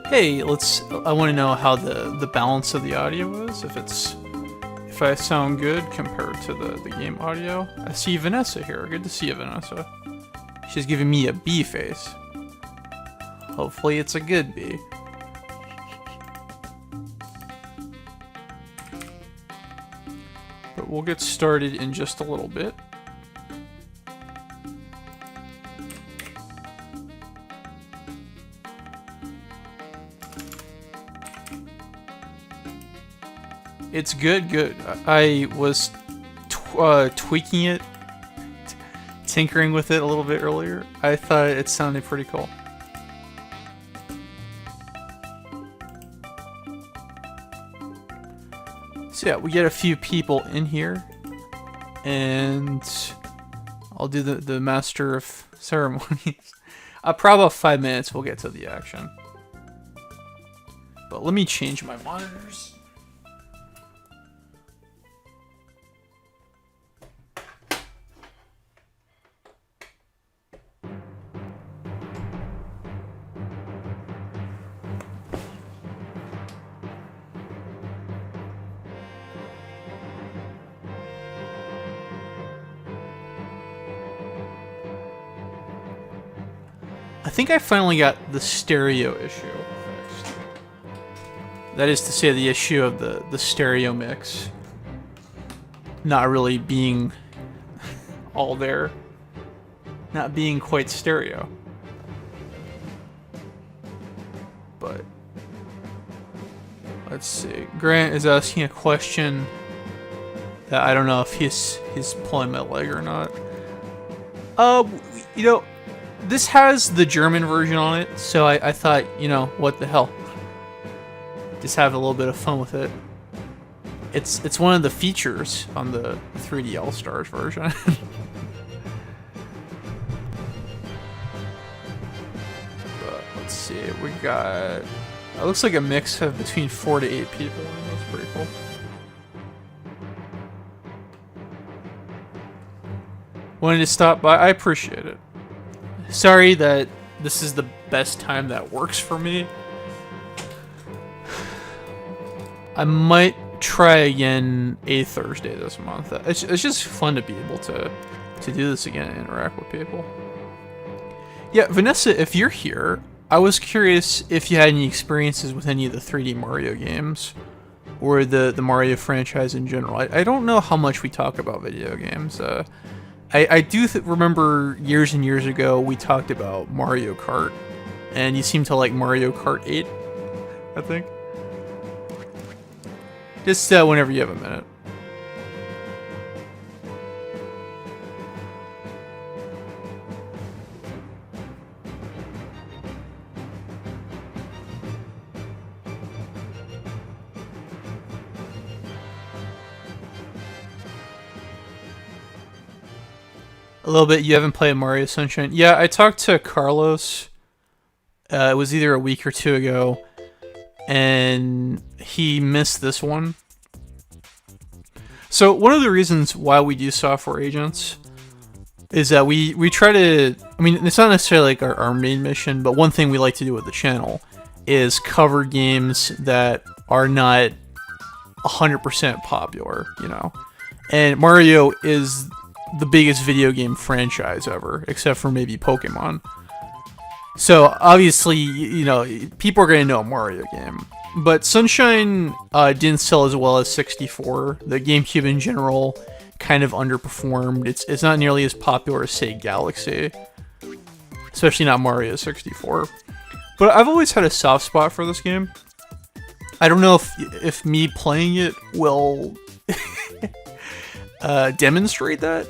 Hey, I want to know how the balance of the audio is. If I sound good compared to the game audio. I see Vanessa here. Good to see you, Vanessa. She's giving me a B face. Hopefully it's a good B. But we'll get started in just a little bit. It's good. I was tweaking it, tinkering with it a little bit earlier. I thought it sounded pretty cool. So yeah, we get a few people in here, and I'll do the master of ceremonies. Probably about 5 minutes we'll get to the action. But let me change my monitors. I think I finally got the stereo issue fixed. That is to say, the issue of the stereo mix not really being all there. Not being quite stereo. But let's see. Grant is asking a question that I don't know if he's pulling my leg or not. You know, this has the German version on it, so I thought, you know, what the hell. Just have a little bit of fun with it. It's one of the features on the 3D All-Stars version. But let's see, we got... It looks like a mix of between 4 to 8 people, and that's pretty cool. Wanted to stop by, I appreciate it. Sorry that this is the best time that works for me. I might try again a Thursday this month. It's just fun to be able to do this again and interact with people. Yeah, Vanessa, if you're here, I was curious if you had any experiences with any of the 3D Mario games or the Mario franchise in general. I don't know how much we talk about video games. I do remember years and years ago we talked about Mario Kart, and you seem to like Mario Kart 8, I think. Just whenever you have a minute. A little bit. You haven't played Mario Sunshine? Yeah, I talked to Carlos. It was either a week or two ago, and he missed this one. So one of the reasons why we do software agents is that we try to... I mean, it's not necessarily like our main mission, but one thing we like to do with the channel is cover games that are not 100% popular, you know? And Mario is the biggest video game franchise ever, except for maybe Pokemon. So obviously, you know, people are going to know a Mario game. But Sunshine didn't sell as well as 64. The GameCube in general kind of underperformed. It's not nearly as popular as, say, Galaxy. Especially not Mario 64. But I've always had a soft spot for this game. I don't know if me playing it will demonstrate that,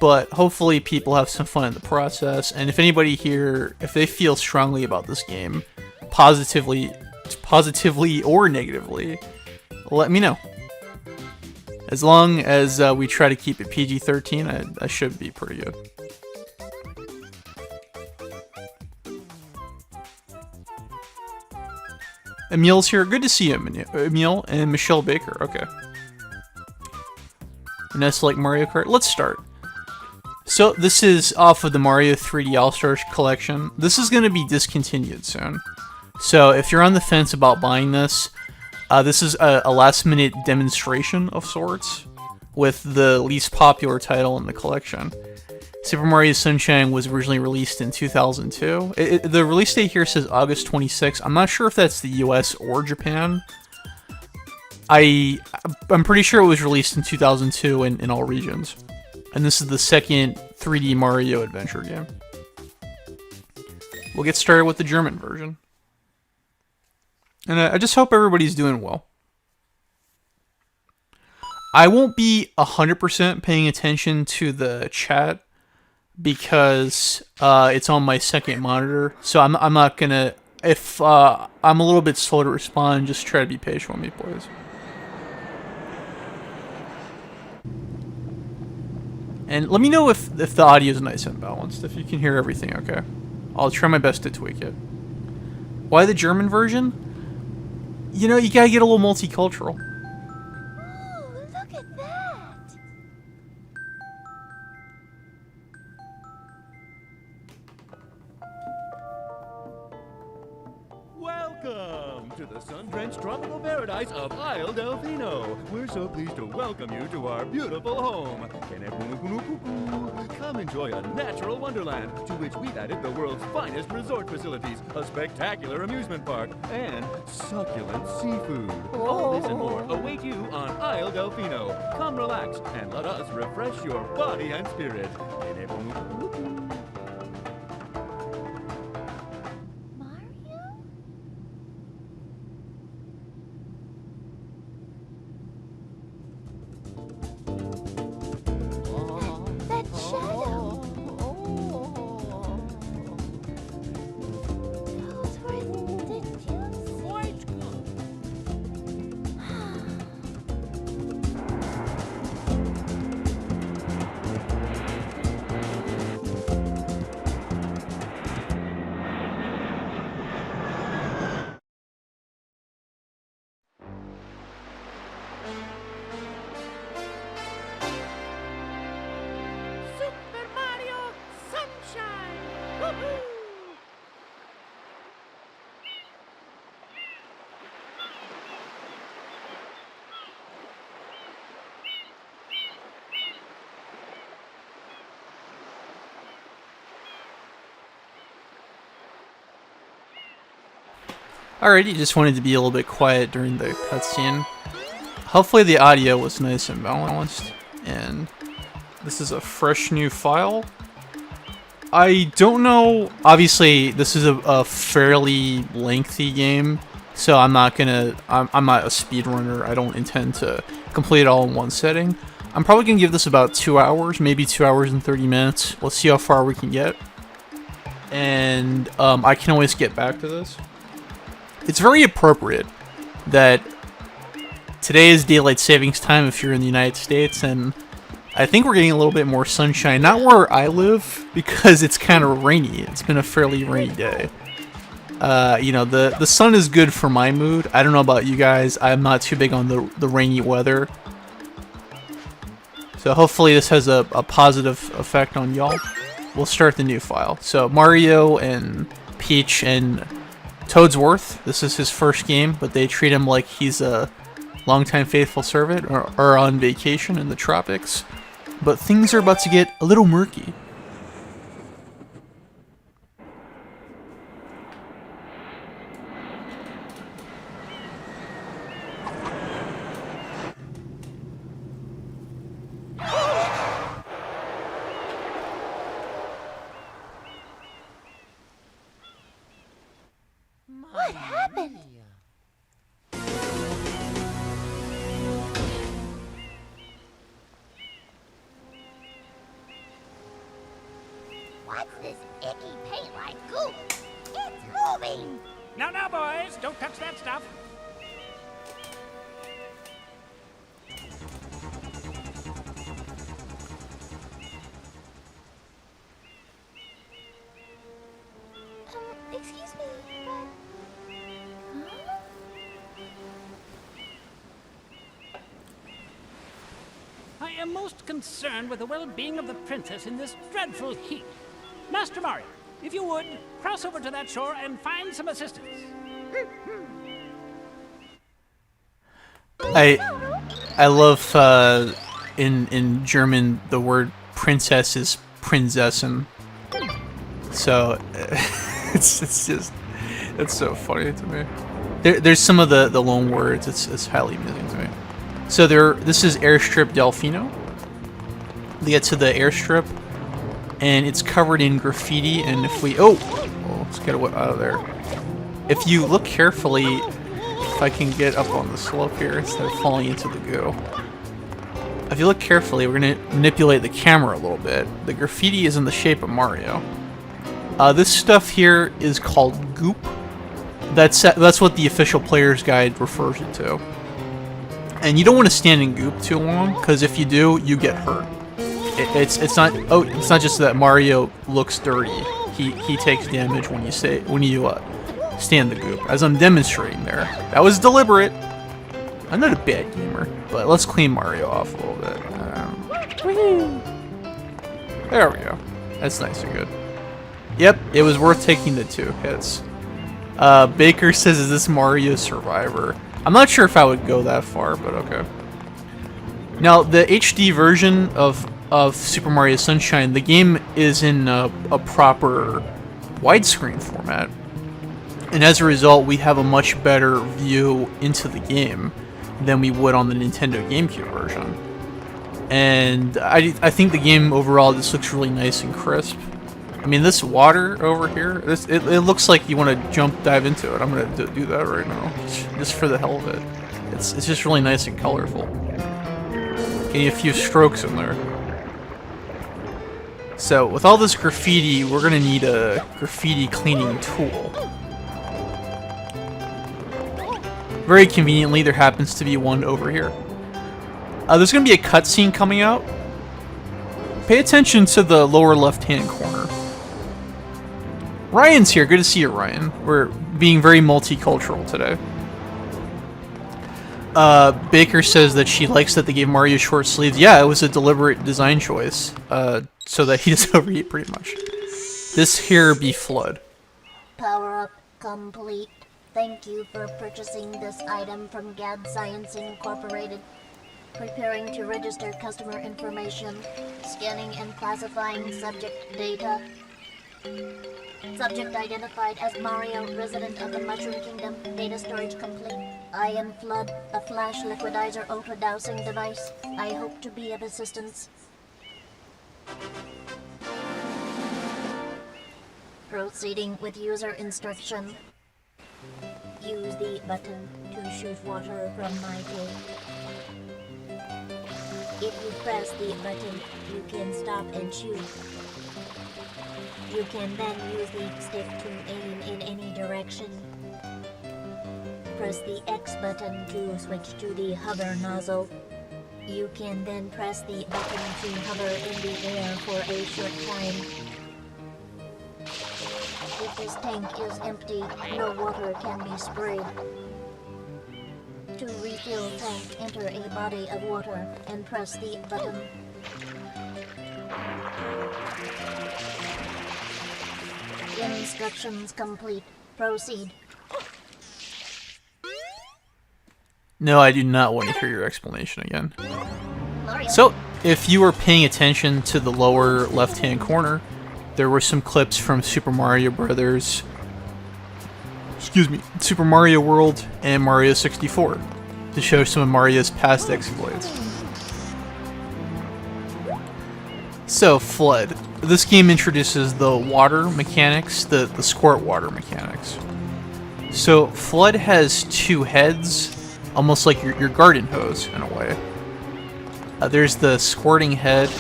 but hopefully people have some fun in the process. And if anybody here, if they feel strongly about this game, positively or negatively, let me know. As long as we try to keep it PG-13, I should be pretty good. Emil's here. Good to see you, Emil and Michelle Baker. Okay. Vanessa like Mario Kart. Let's start. So this is off of the Mario 3D All-Stars collection. This is going to be discontinued soon. So if you're on the fence about buying this, this is a last-minute demonstration of sorts with the least popular title in the collection. Super Mario Sunshine was originally released in 2002. The release date here says August 26. I'm not sure if that's the US or Japan. I'm pretty sure it was released in 2002 in all regions. And this is the second 3D Mario adventure game. We'll get started with the German version. And I just hope everybody's doing well. I won't be 100% paying attention to the chat because it's on my second monitor. So I'm not gonna... If I'm a little bit slow to respond, just try to be patient with me, please. And let me know if the audio is nice and balanced, if you can hear everything okay. I'll try my best to tweak it. Why the German version? You know, you gotta get a little multicultural. Oh, look at that! Welcome to the sun-drenched tropical paradise of Isle Delfino. We're so pleased to welcome you to our beautiful home. Come enjoy a natural wonderland to which we've added the world's finest resort facilities, a spectacular amusement park, and succulent seafood. All this and more await you on Isle Delfino. Come relax and let us refresh your body and spirit. Alrighty, just wanted to be a little bit quiet during the cutscene. Hopefully the audio was nice and balanced, and this is a fresh new file. I don't know, obviously this is a fairly lengthy game, so I'm not a speedrunner. I don't intend to complete it all in one setting. I'm probably going to give this about 2 hours, maybe 2 hours and 30 minutes. Let's see how far we can get. And I can always get back to this. It's very appropriate that today is daylight savings time if you're in the United States, and I think we're getting a little bit more sunshine. Not where I live, because it's kind of rainy. It's been a fairly rainy day. You know, the sun is good for my mood. I don't know about you guys. I'm not too big on the rainy weather. So hopefully this has a positive effect on y'all. We'll start the new file. So Mario and Peach and Toadsworth, this is his first game, but they treat him like he's a longtime faithful servant or on vacation in the tropics. But things are about to get a little murky. What happened? What's this icky paint-like goop? It's moving! No, no, boys! Don't touch that stuff! Excuse me, but... Huh? I am most concerned with the well-being of the princess in this dreadful heat. Master Mario, If you would, cross over to that shore and find some assistance. I love in German the word princess is Prinzessin. So it's so funny to me. There's some of the loan words. It's highly amusing to me. So this is Airstrip Delfino. We get to the airstrip, and it's covered in graffiti. And if we let's get out of there. If you look carefully, if I can get up on the slope here instead of falling into the goo. If you look carefully, we're gonna manipulate the camera a little bit. The graffiti is in the shape of Mario. This stuff here is called goop. That's what the official player's guide refers it to. And you don't want to stand in goop too long, because if you do, you get hurt. It's not just that Mario looks dirty. He takes damage when you stand the goop, as I'm demonstrating there. That was deliberate. I'm not a bad gamer, but let's clean Mario off a little bit. There we go. That's nice and good. Yep, it was worth taking the 2 hits. Baker says, is this Mario Survivor? I'm not sure if I would go that far, but okay. Now, the HD version of Super Mario Sunshine, the game is in a proper widescreen format. And as a result, we have a much better view into the game than we would on the Nintendo GameCube version. And I think the game overall just looks really nice and crisp. I mean, this water over here, it looks like you want to dive into it. I'm going to do that right now, just for the hell of it. It's just really nice and colorful. Getting a few strokes in there. So, with all this graffiti, we're going to need a graffiti cleaning tool. Very conveniently, there happens to be one over here. There's going to be a cutscene coming out. Pay attention to the lower left-hand corner. Ryan's here. Good to see you, Ryan. We're being very multicultural today. Baker says that she likes that they gave Mario short sleeves. Yeah, it was a deliberate design choice, so that he doesn't overheat pretty much. This here be Flood. Power up complete. Thank you for purchasing this item from Gad Science Incorporated. Preparing to register customer information. Scanning and classifying subject data. Subject identified as Mario, resident of the Mushroom Kingdom. Data storage complete. I am Flood, a flash liquidizer auto-dowsing device. I hope to be of assistance. Proceeding with user instruction. Use the button to shoot water from my tank. If you press the button, you can stop and shoot. You can then use the stick to aim in any direction. Press the X button to switch to the hover nozzle. You can then press the button to hover in the air for a short time. If this tank is empty, no water can be sprayed. To refill tank, enter a body of water and press the button. Instructions complete. Proceed. No, I do not want to hear your explanation again. Mario. So, if you were paying attention to the lower left-hand corner, there were some clips from Super Mario Brothers, Super Mario World and Mario 64 to show some of Mario's past exploits. So, Flood. This game introduces the water mechanics, the squirt water mechanics. So, Flood has 2 heads, almost like your garden hose, in a way. There's the squirting head,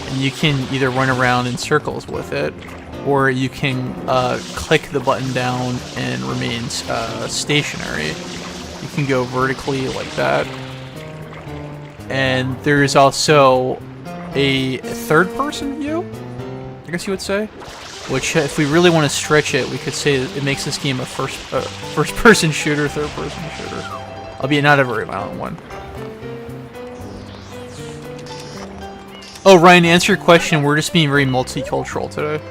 and you can either run around in circles with it, or you can click the button down and remain stationary. You can go vertically like that. And there's also a third-person view, I guess you would say, which, if we really want to stretch it, we could say that it makes this game a first-person shooter, third-person shooter, albeit not a very violent one. Oh, Ryan, to answer your question, we're just being very multicultural today.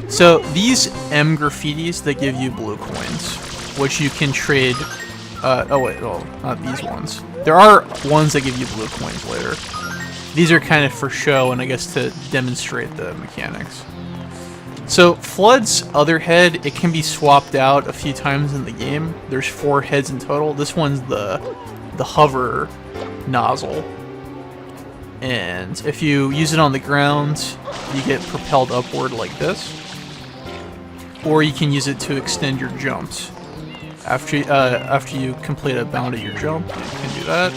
So these M graffitis, they give you blue coins, which you can trade. Oh wait, well, not these ones. There are ones that give you blue coins later. These are kind of for show and I guess to demonstrate the mechanics. So Flood's other head, it can be swapped out a few times in the game. There's 4 heads in total. This one's the hover nozzle. And if you use it on the ground, you get propelled upward like this. Or you can use it to extend your jumps. After you complete a bound at your jump, you can do that.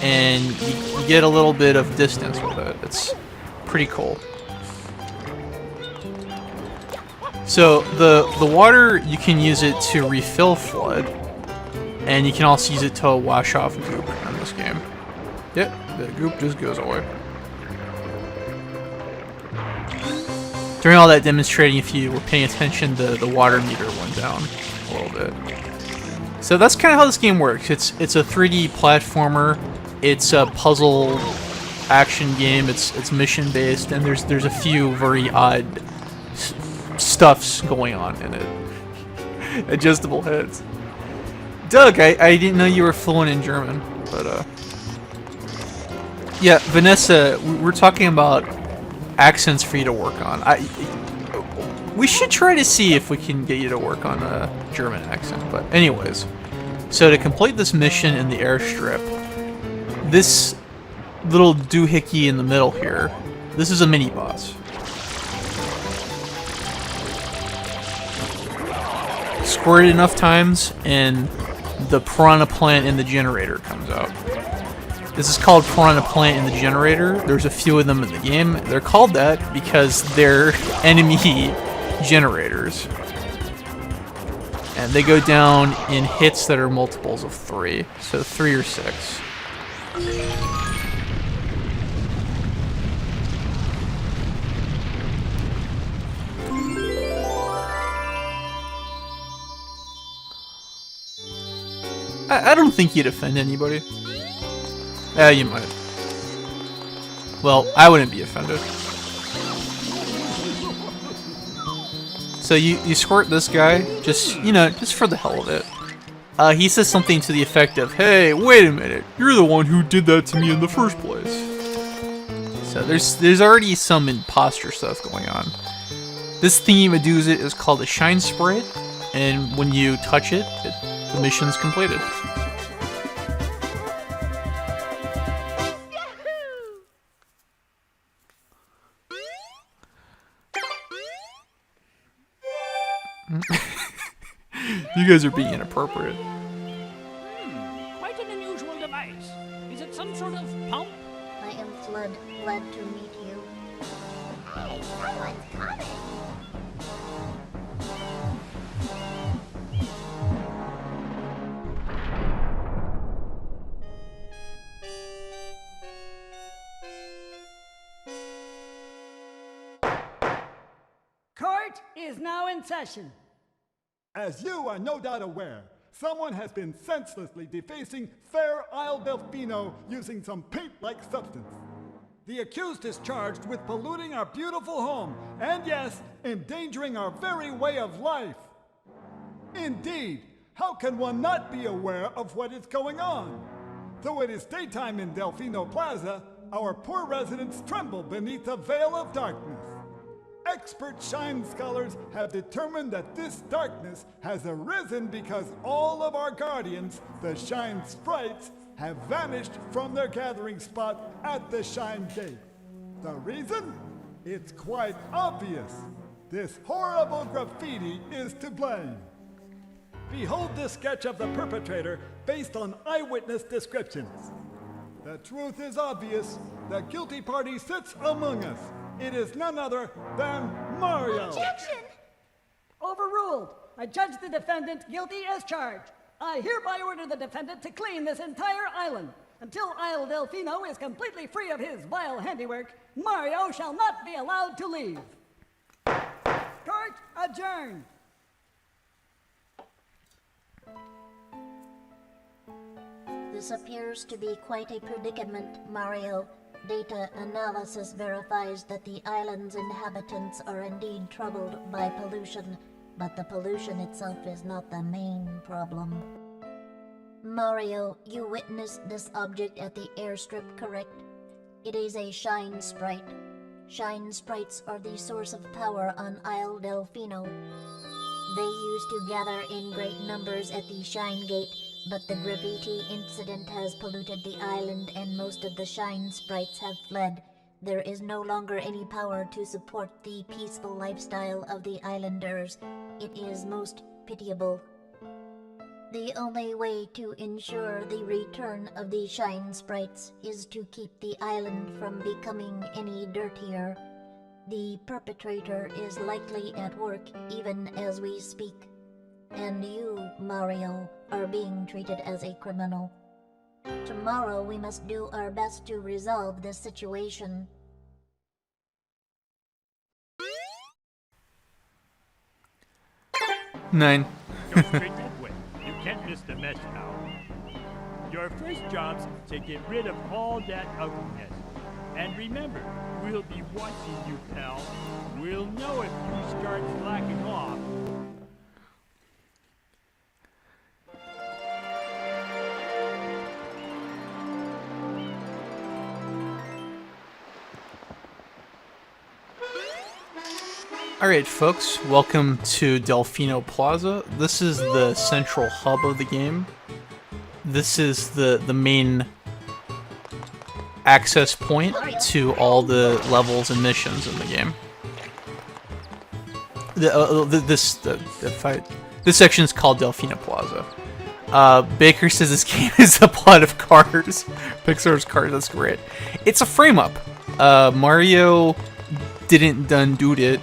And you get a little bit of distance with it. It's pretty cool. So the water, you can use it to refill Flood, and you can also use it to wash off goop in this game. Yep, the goop just goes away. During all that demonstrating, if you were paying attention, the water meter went down a little bit. So that's kind of how this game works. It's a 3D platformer. It's a puzzle action game. It's mission based, and there's a few very odd stuffs going on in it. Adjustable heads. Doug, I didn't know you were fluent in German, but yeah, Vanessa, we're talking about accents for you to work on. We should try to see if we can get you to work on a German accent, but anyways. So to complete this mission in the airstrip, this little doohickey in the middle here, this is a mini boss. Squirt it enough times, and the piranha plant in the generator comes out. This is called piranha plant in the generator. There's a few of them in the game. They're called that because they're enemy generators. And they go down in hits that are multiples of 3. So 3 or 6. I don't think you'd offend anybody. You might. Well, I wouldn't be offended. So you squirt this guy, just, you know, just for the hell of it. He says something to the effect of, "Hey, wait a minute, you're the one who did that to me in the first place." So there's already some imposter stuff going on. This thingy-madooza is called a shine sprite, and when you touch it, the mission's completed. You guys are being inappropriate. Quite an unusual device. Is it some sort of pump? I am Flood, glad to meet you. Hey, someone's coming. Court is now in session. As you are no doubt aware, someone has been senselessly defacing fair Isle Delfino using some paint-like substance. The accused is charged with polluting our beautiful home, and yes, endangering our very way of life. Indeed, how can one not be aware of what is going on? Though it is daytime in Delfino Plaza, our poor residents tremble beneath a veil of darkness. Expert shine scholars have determined that this darkness has arisen because all of our guardians, the shine sprites, have vanished from their gathering spot at the shine gate. The reason? It's quite obvious. This horrible graffiti is to blame. Behold this sketch of the perpetrator based on eyewitness descriptions. The truth is obvious. The guilty party sits among us. It is none other than Mario. Objection! Overruled. I judge the defendant guilty as charged. I hereby order the defendant to clean this entire island. Until Isle Delfino is completely free of his vile handiwork, Mario shall not be allowed to leave. Court adjourned. This appears to be quite a predicament, Mario. Data analysis verifies that the island's inhabitants are indeed troubled by pollution, but the pollution itself is not the main problem. Mario, you witnessed this object at the airstrip, correct? It is a shine sprite. Shine sprites are the source of power on Isle Delfino. They used to gather in great numbers at the Shine Gate, but the graffiti incident has polluted the island and most of the Shine sprites have fled. There is no longer any power to support the peaceful lifestyle of the islanders. It is most pitiable. The only way to ensure the return of the Shine sprites is to keep the island from becoming any dirtier. The perpetrator is likely at work even as we speak. And you, Mario, are being treated as a criminal. Tomorrow we must do our best to resolve this situation. Nine. Go straight that way. You can't miss the mess now. Your first job's to get rid of all that ugliness. And remember, we'll be watching you, pal. We'll know if you start slacking off. Alright folks, welcome to Delfino Plaza. This is the central hub of the game. This is the main access point to all the levels and missions in the game. This section is called Delfino Plaza. Baker says this game is a plot of Cars. Pixar's Cars, that's great. It's a frame-up. Mario didn't undo it,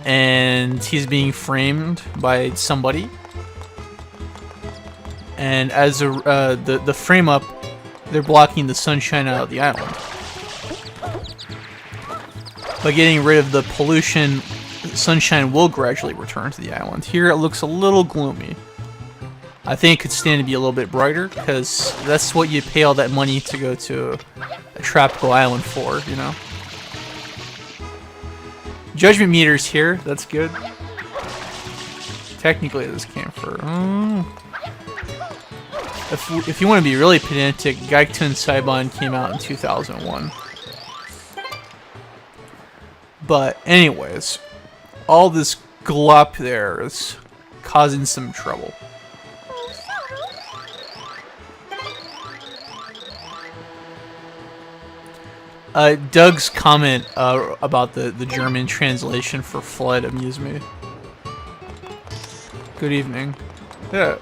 and he's being framed by somebody. And as the frame-up, they're blocking the sunshine out of the island. By getting rid of the pollution, sunshine will gradually return to the island. Here it looks a little gloomy. I think it could stand to be a little bit brighter, because that's what you pay all that money to go to a tropical island for, you know? Judgment meter's here, that's good. Technically this came for... If you want to be really pedantic, Gaikten Saibon came out in 2001. But anyways, all this glop there is causing some trouble. Doug's comment about the German translation for flood amused me. Good evening. Yeah.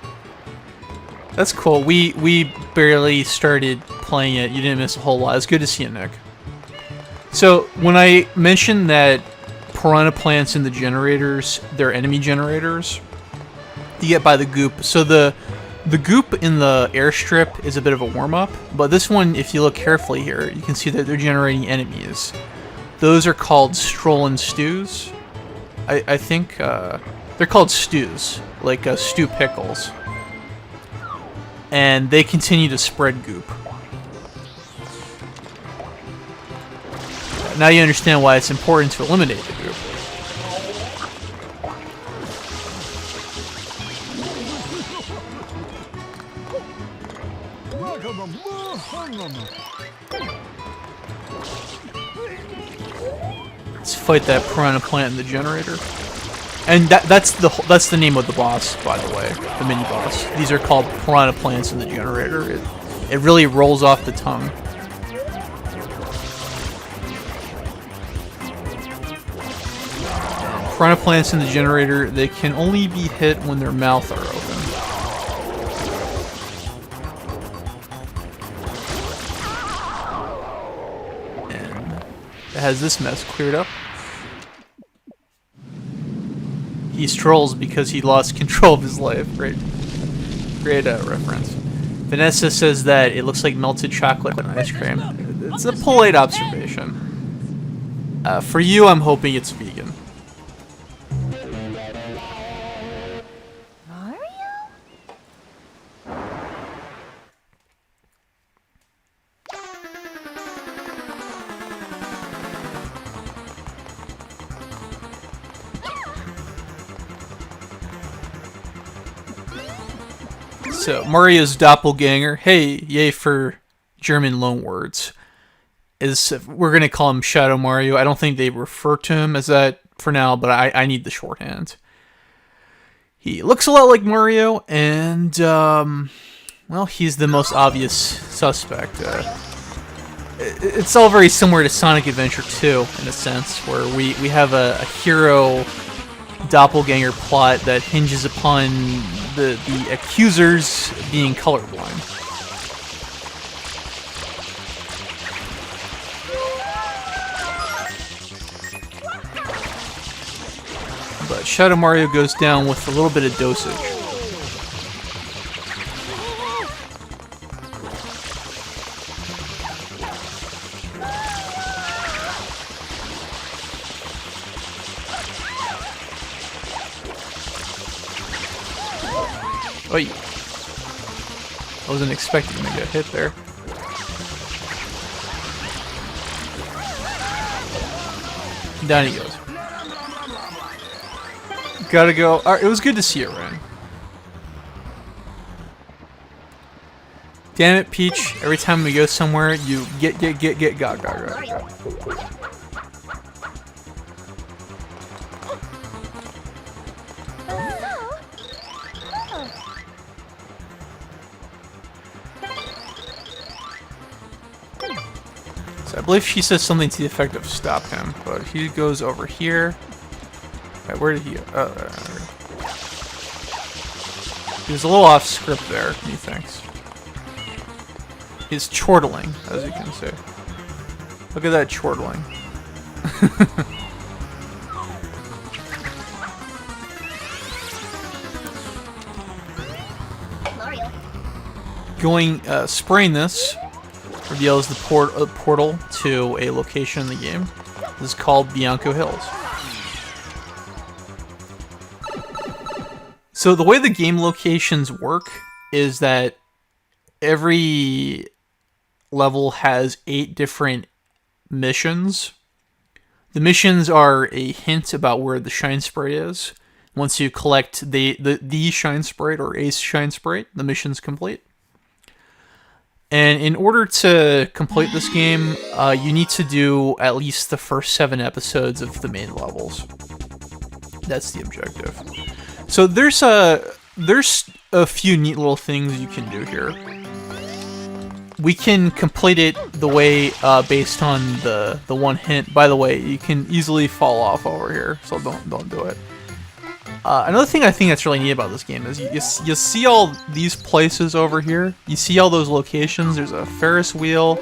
That's cool. We barely started playing it. You didn't miss a whole lot. It's good to see you, Nick. So, when I mentioned that piranha plants in the generators, they're enemy generators, you get by the goop. So the goop in the airstrip is a bit of a warm-up, but this one, if you look carefully here, you can see that they're generating enemies. Those are called Strollen Stews. I think they're called stews, like stew pickles. And they continue to spread goop. Now you understand why it's important to eliminate the goop. Let's fight that piranha plant in the generator. And that's the name of the boss, by the way, the mini boss. These are called piranha plants in the generator. It really rolls off the tongue. Piranha plants in the generator, they can only be hit when their mouths are open. And it has this mess cleared up. He strolls because he lost control of his life. Great reference. Vanessa says that it looks like melted chocolate and ice cream. It's a polite observation. For you, I'm hoping it's vegan. So Mario's doppelganger, hey, yay for German loanwords, is we're gonna call him Shadow Mario. I don't think they refer to him as that for now, but I need the shorthand. He looks a lot like Mario, and well, he's the most obvious suspect. It's all very similar to Sonic Adventure 2 in a sense, where we have a hero doppelganger plot that hinges upon the accusers being colorblind. But Shadow Mario goes down with a little bit of dosage. Oi. I wasn't expecting to get hit there. Down he goes. Gotta go. Alright, it was good to see you, Ren. Damn it, Peach. Every time we go somewhere, you get, got. So I believe she says something to the effect of stop him, but he goes over here. Right, where did he go? Oh, there. He was a little off script there, methinks. He's chortling, as you can see. Look at that chortling. Mario. Spraying this reveals the portal to a location in the game. This is called Bianco Hills. So the way the game locations work is that every level has 8 different missions. The missions are a hint about where the shine sprite is. Once you collect the shine sprite or ace shine sprite, the mission's complete. And in order to complete this game, you need to do at least the first 7 episodes of the main levels. That's the objective. So there's a few neat little things you can do here. We can complete it the way based on the one hint. By the way, you can easily fall off over here, so don't do it. Another thing I think that's really neat about this game is you see all these places over here. You see all those locations. There's a Ferris wheel.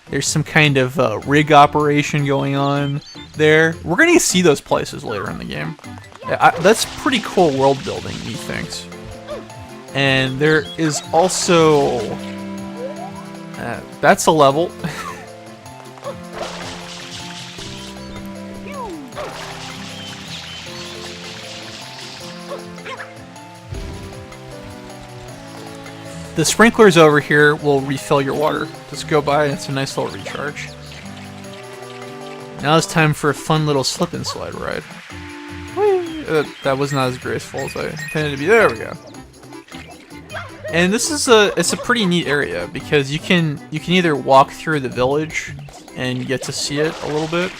There's some kind of rig operation going on there. We're going to see those places later in the game. That's pretty cool world building, methinks. And there is also... that's a level. The sprinklers over here will refill your water. Just go by and it's a nice little recharge. Now it's time for a fun little slip and slide ride. That was not as graceful as I intended to be. There we go. And this is it's a pretty neat area because you can either walk through the village and get to see it a little bit.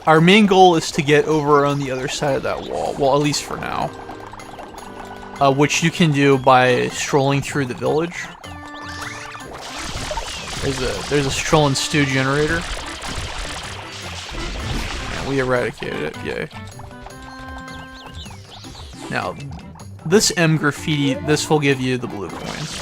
Our main goal is to get over on the other side of that wall. Well, at least for now. Which you can do by strolling through the village. There's a stroll and stew generator. And we eradicated it, yay. Now, this M graffiti, this will give you the blue coins.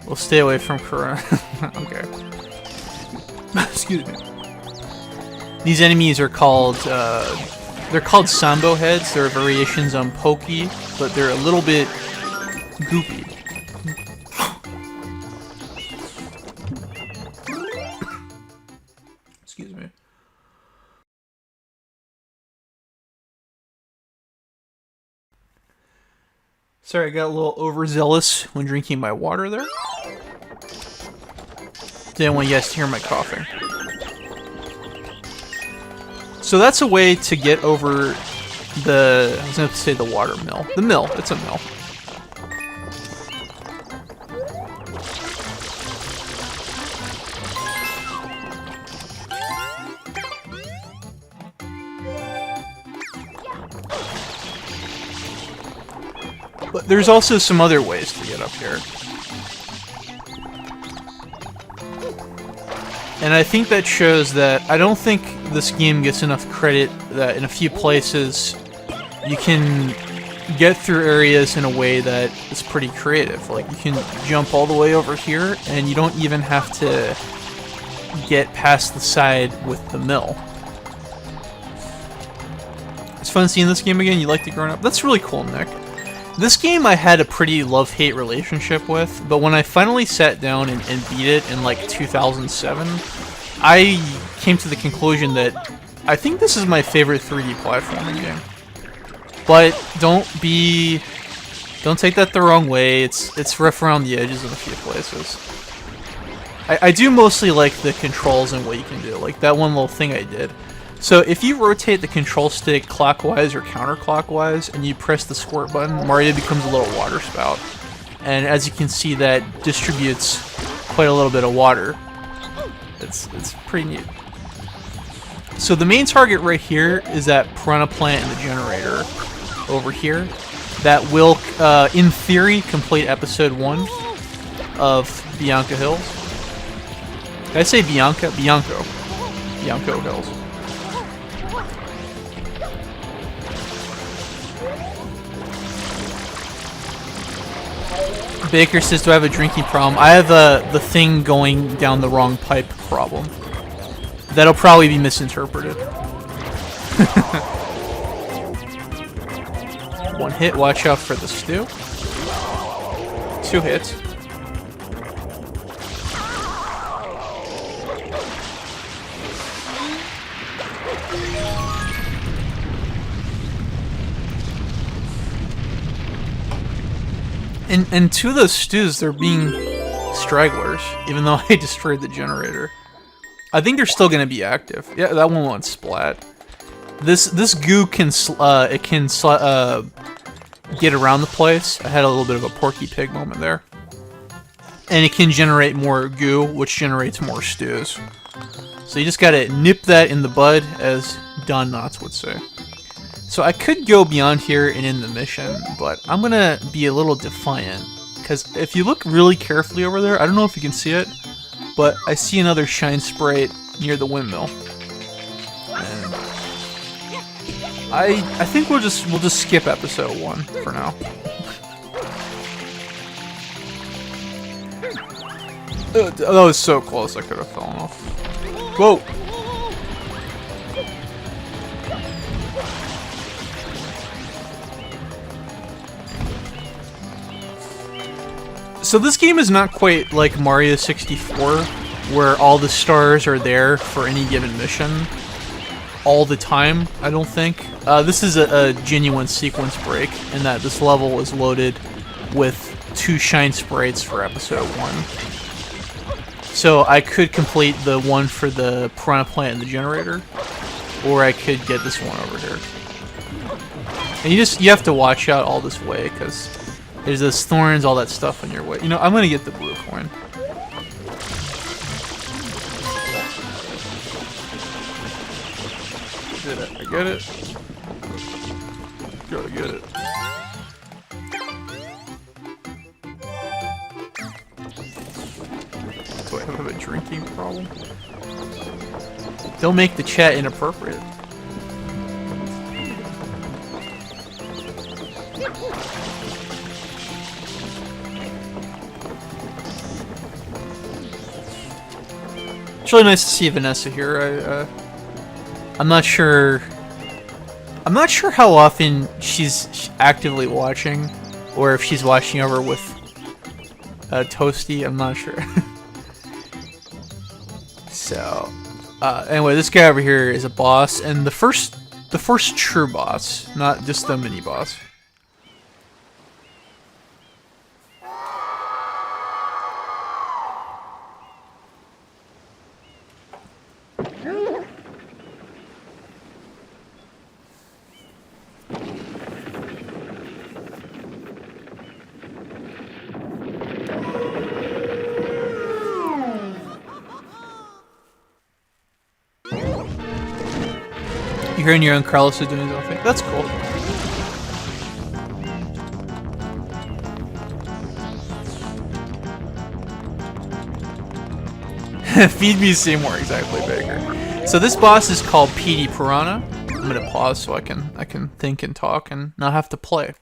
We'll stay away from Corona. Okay. Excuse me. These enemies are called, they're called Sambo heads. They're variations on Pokey, but they're a little bit goopy. Sorry, I got a little overzealous when drinking my water there. Didn't want you guys to hear my coughing. So that's a way to get over the... I was going to say the water mill. The mill. It's a mill. But there's also some other ways to get up here. And I think that shows that I don't think this game gets enough credit that in a few places you can get through areas in a way that is pretty creative. Like you can jump all the way over here and you don't even have to get past the side with the mill. It's fun seeing this game again. You like it growing up? That's really cool, Nick. This game I had a pretty love-hate relationship with, but when I finally sat down and beat it in like 2007, I came to the conclusion that I think this is my favorite 3D platforming game. But don't take that the wrong way. It's rough around the edges in a few places. I do mostly like the controls and what you can do, like that one little thing I did. So if you rotate the control stick clockwise or counterclockwise and you press the squirt button, Mario becomes a little water spout. And as you can see, that distributes quite a little bit of water. It's pretty neat. So the main target right here is that piranha plant and the generator over here. That will, in theory, complete episode 1 of Bianca Hills. Did I say Bianca? Bianco. Bianco Hills. Baker says, do I have a drinking problem? I have the thing going down the wrong pipe problem. That'll probably be misinterpreted. One hit, watch out for the stew. 2 hits. And 2 of those stews, they're being stragglers, even though I destroyed the generator. I think they're still gonna be active. Yeah, that one won't splat. This goo can get around the place. I had a little bit of a Porky Pig moment there. And it can generate more goo, which generates more stews. So you just gotta nip that in the bud, as Don Knotts would say. So I could go beyond here and in the mission, but I'm gonna be a little defiant. Because if you look really carefully over there, I don't know if you can see it, but I see another shine sprite near the windmill. And I think we'll just skip episode 1 for now. That was so close, I could have fallen off. Whoa! So this game is not quite like Mario 64, where all the stars are there for any given mission all the time, I don't think. This is a genuine sequence break, in that this level is loaded with 2 shine sprites for episode 1. So I could complete the one for the piranha plant and the generator, or I could get this one over here. And you have to watch out all this way, because there's those thorns, all that stuff in your way. You know, I'm gonna get the blue coin. Did it? I get it. Gotta get it. Do I have a drinking problem? Don't make the chat inappropriate. It's really nice to see Vanessa here. I'm not sure how often she's actively watching, or if she's watching over with Toasty. I'm not sure. So, anyway, this guy over here is a boss, and the first true boss, not just the mini boss. You're hearing your own Carlos is doing his own thing. That's cool. Feed me Seymour, exactly, Baker. So this boss is called PD Piranha. I'm gonna pause so I can think and talk and not have to play.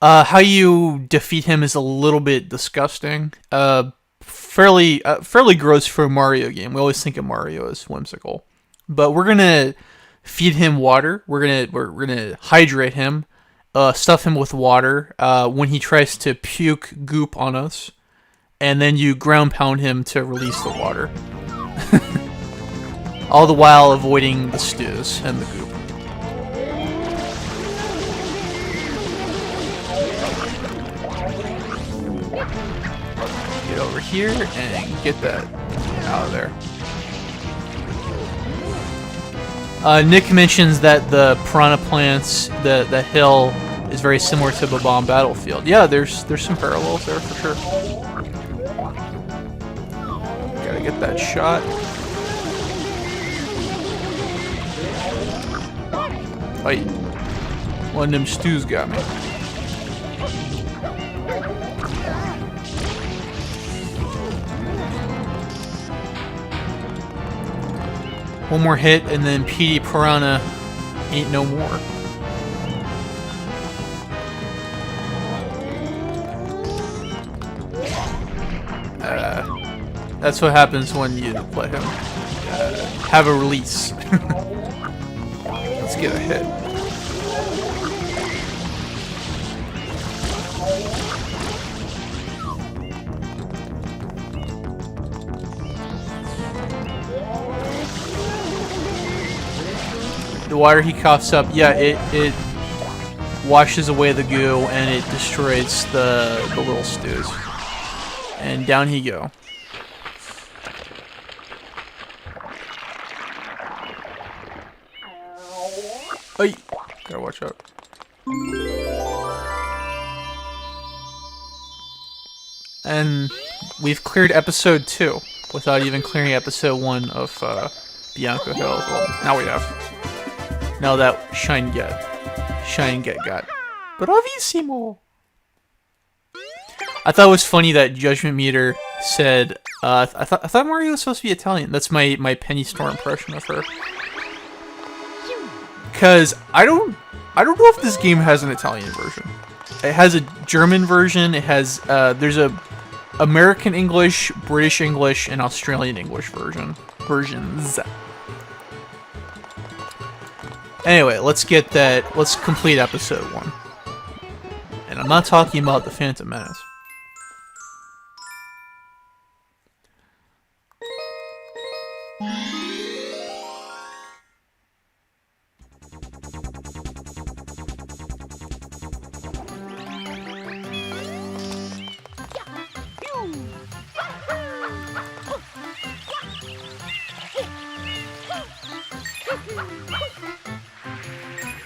How you defeat him is a little bit disgusting. Fairly gross for a Mario game. We always think of Mario as whimsical. But we're gonna feed him water. We're gonna hydrate him, stuff him with water when he tries to puke goop on us, and then you ground pound him to release the water. All the while avoiding the stews and the goop. Get over here and get that out of there. Nick mentions that the piranha plants, the hill, is very similar to Bob-omb Battlefield. Yeah, there's some parallels there for sure. Gotta get that shot. Wait, one of them stews got me. One more hit, and then PD Piranha ain't no more. That's what happens when you let him have a release. Let's get a hit. The water he coughs up, yeah, it washes away the goo and it destroys the little stews. And down he go. Ay, gotta watch out. And we've cleared episode 2 without even clearing episode 1 of Bianco Hills. Well, now we have. Now that Shine Get got. Bravissimo! I thought it was funny that Judgment Meter said, I thought Mario was supposed to be Italian. That's my Penny Store impression of her. Cause I don't know if this game has an Italian version. It has a German version. It has there's a American English, British English, and Australian English versions. Anyway, let's complete episode 1. And I'm not talking about the Phantom Menace.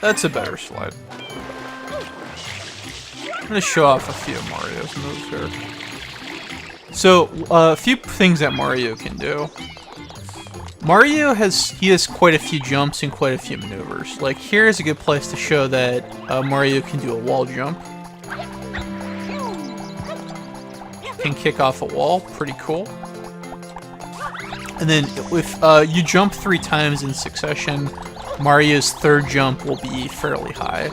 That's a better slide. I'm gonna show off a few of Mario's moves here. So, a few things that Mario can do. Mario has quite a few jumps and quite a few maneuvers. Like, here's a good place to show that Mario can do a wall jump. Can kick off a wall, pretty cool. And then, if you jump 3 times in succession, Mario's third jump will be fairly high.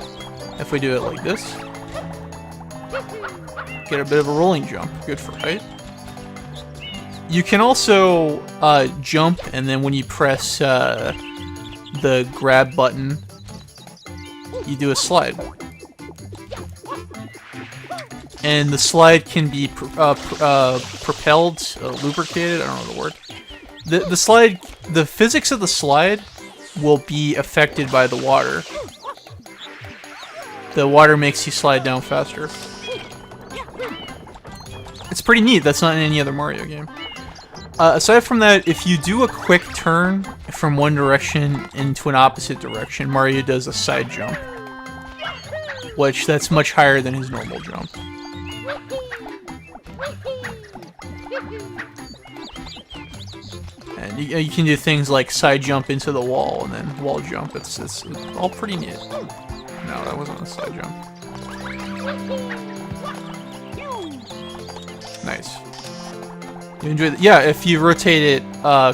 If we do it like this, get a bit of a rolling jump, good for height. You can also jump, and then when you press the grab button, you do a slide. And the slide can be propelled, lubricated, I don't know the word. The slide, the physics of the slide will be affected by the water. The water makes you slide down faster. It's pretty neat. That's not in any other Mario game. Aside from that, if you do a quick turn from one direction into an opposite direction, Mario does a side jump, which that's much higher than his normal jump. And you can do things like side jump into the wall and then wall jump. It's all pretty neat. No, that wasn't a side jump. Nice. You enjoy that? Yeah, if you rotate it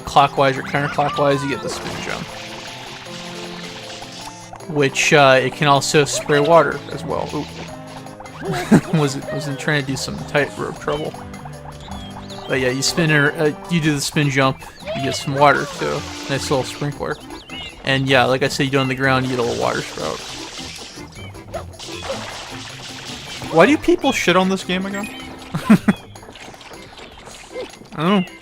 clockwise or counterclockwise, you get the spin jump. Which it can also spray water as well. Oop. wasn't trying to do some tightrope trouble. But yeah, you spin you do the spin jump, you get some water too. Nice little sprinkler. And yeah, like I said, you do it on the ground, you get a little water spout. Why do people shit on this game again? I don't know.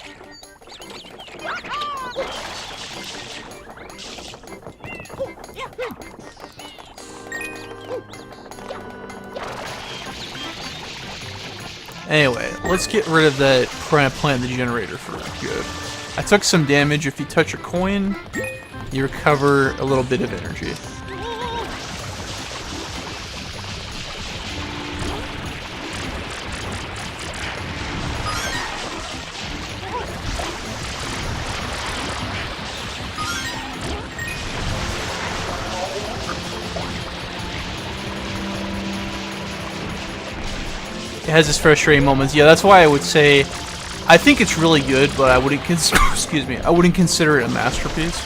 Anyway, let's get rid of that plant the generator for good. I took some damage. If you touch a coin, you recover a little bit of energy. It has its frustrating moments. Yeah, that's why I would say I think it's really good, but I wouldn't excuse me. I wouldn't consider it a masterpiece.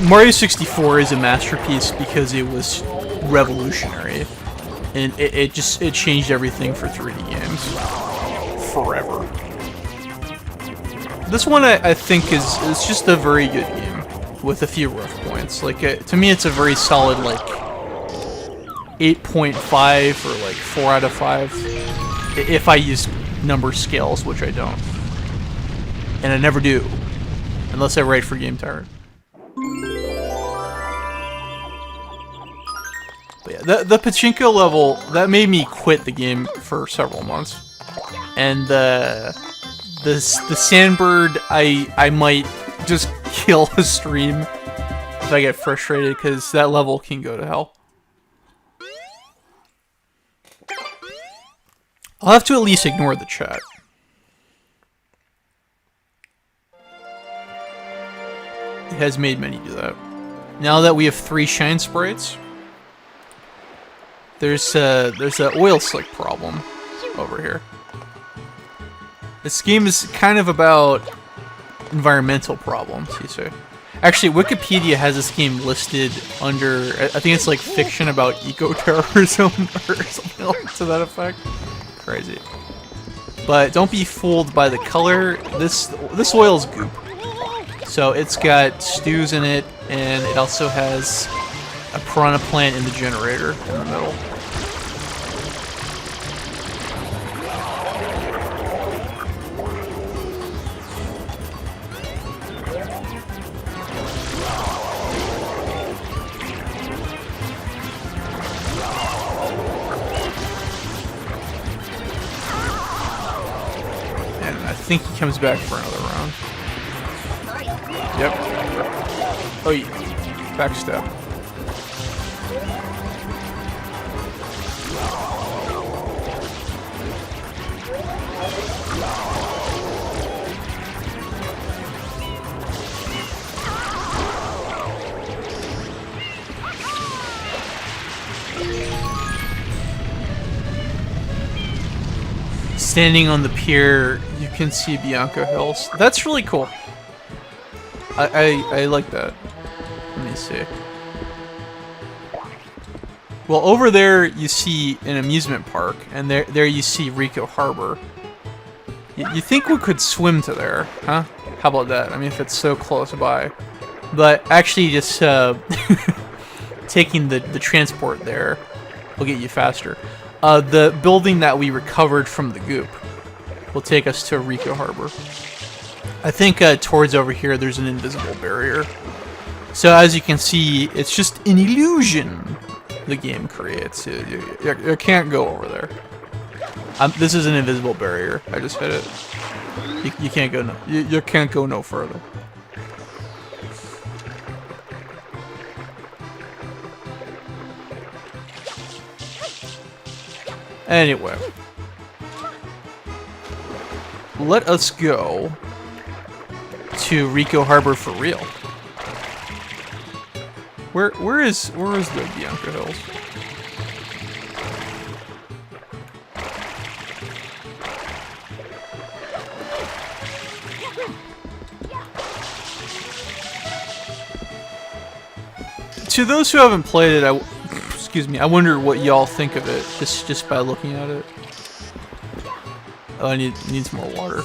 Mario 64 is a masterpiece because it was revolutionary, and it changed everything for 3D games forever. This one I think is just a very good game with a few rough points. Like to me, it's a very solid like 8.5 or like 4 out of 5 if I use number scales, which I don't, and I never do unless I write for Game Tyrant. But yeah, the pachinko level that made me quit the game for several months, and the sandbird I might just kill the stream if I get frustrated because that level can go to hell. I'll have to at least ignore the chat. It has made many do that. Now that we have 3 shine sprites, there's a oil slick problem over here. This game is kind of about environmental problems, you say. Actually, Wikipedia has this game listed under, I think it's like fiction about eco-terrorism or something to that effect. Crazy. But don't be fooled by the color. This oil's goop. So it's got stews in it, and it also has a piranha plant in the generator in the middle. I think he comes back for another round. Yep. Oh, yeah. Backstab. Standing on the pier, you can see Bianco Hills. That's really cool. I like that. Let me see. Well, over there you see an amusement park, and there you see Rico Harbor. You think we could swim to there, huh? How about that? I mean, if it's so close by. But actually just taking the transport there will get you faster. The building that we recovered from the goop will take us to Rico Harbor. I think towards over here there's an invisible barrier. So as you can see, it's just an illusion the game creates. You can't go over there. This is an invisible barrier. I just hit it. You can't go you can't go no further. Anyway, let us go to Rico Harbor for real. Where is the Bianca Hills? To those who haven't played it, excuse me, I wonder what y'all think of it just by looking at it. Oh, I need some more water.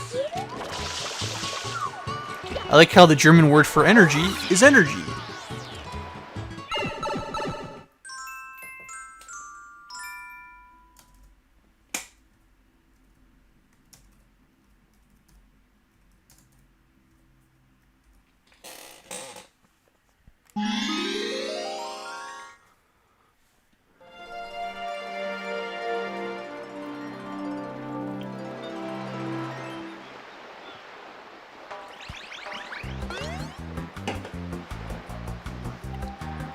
I like how the German word for energy is energy.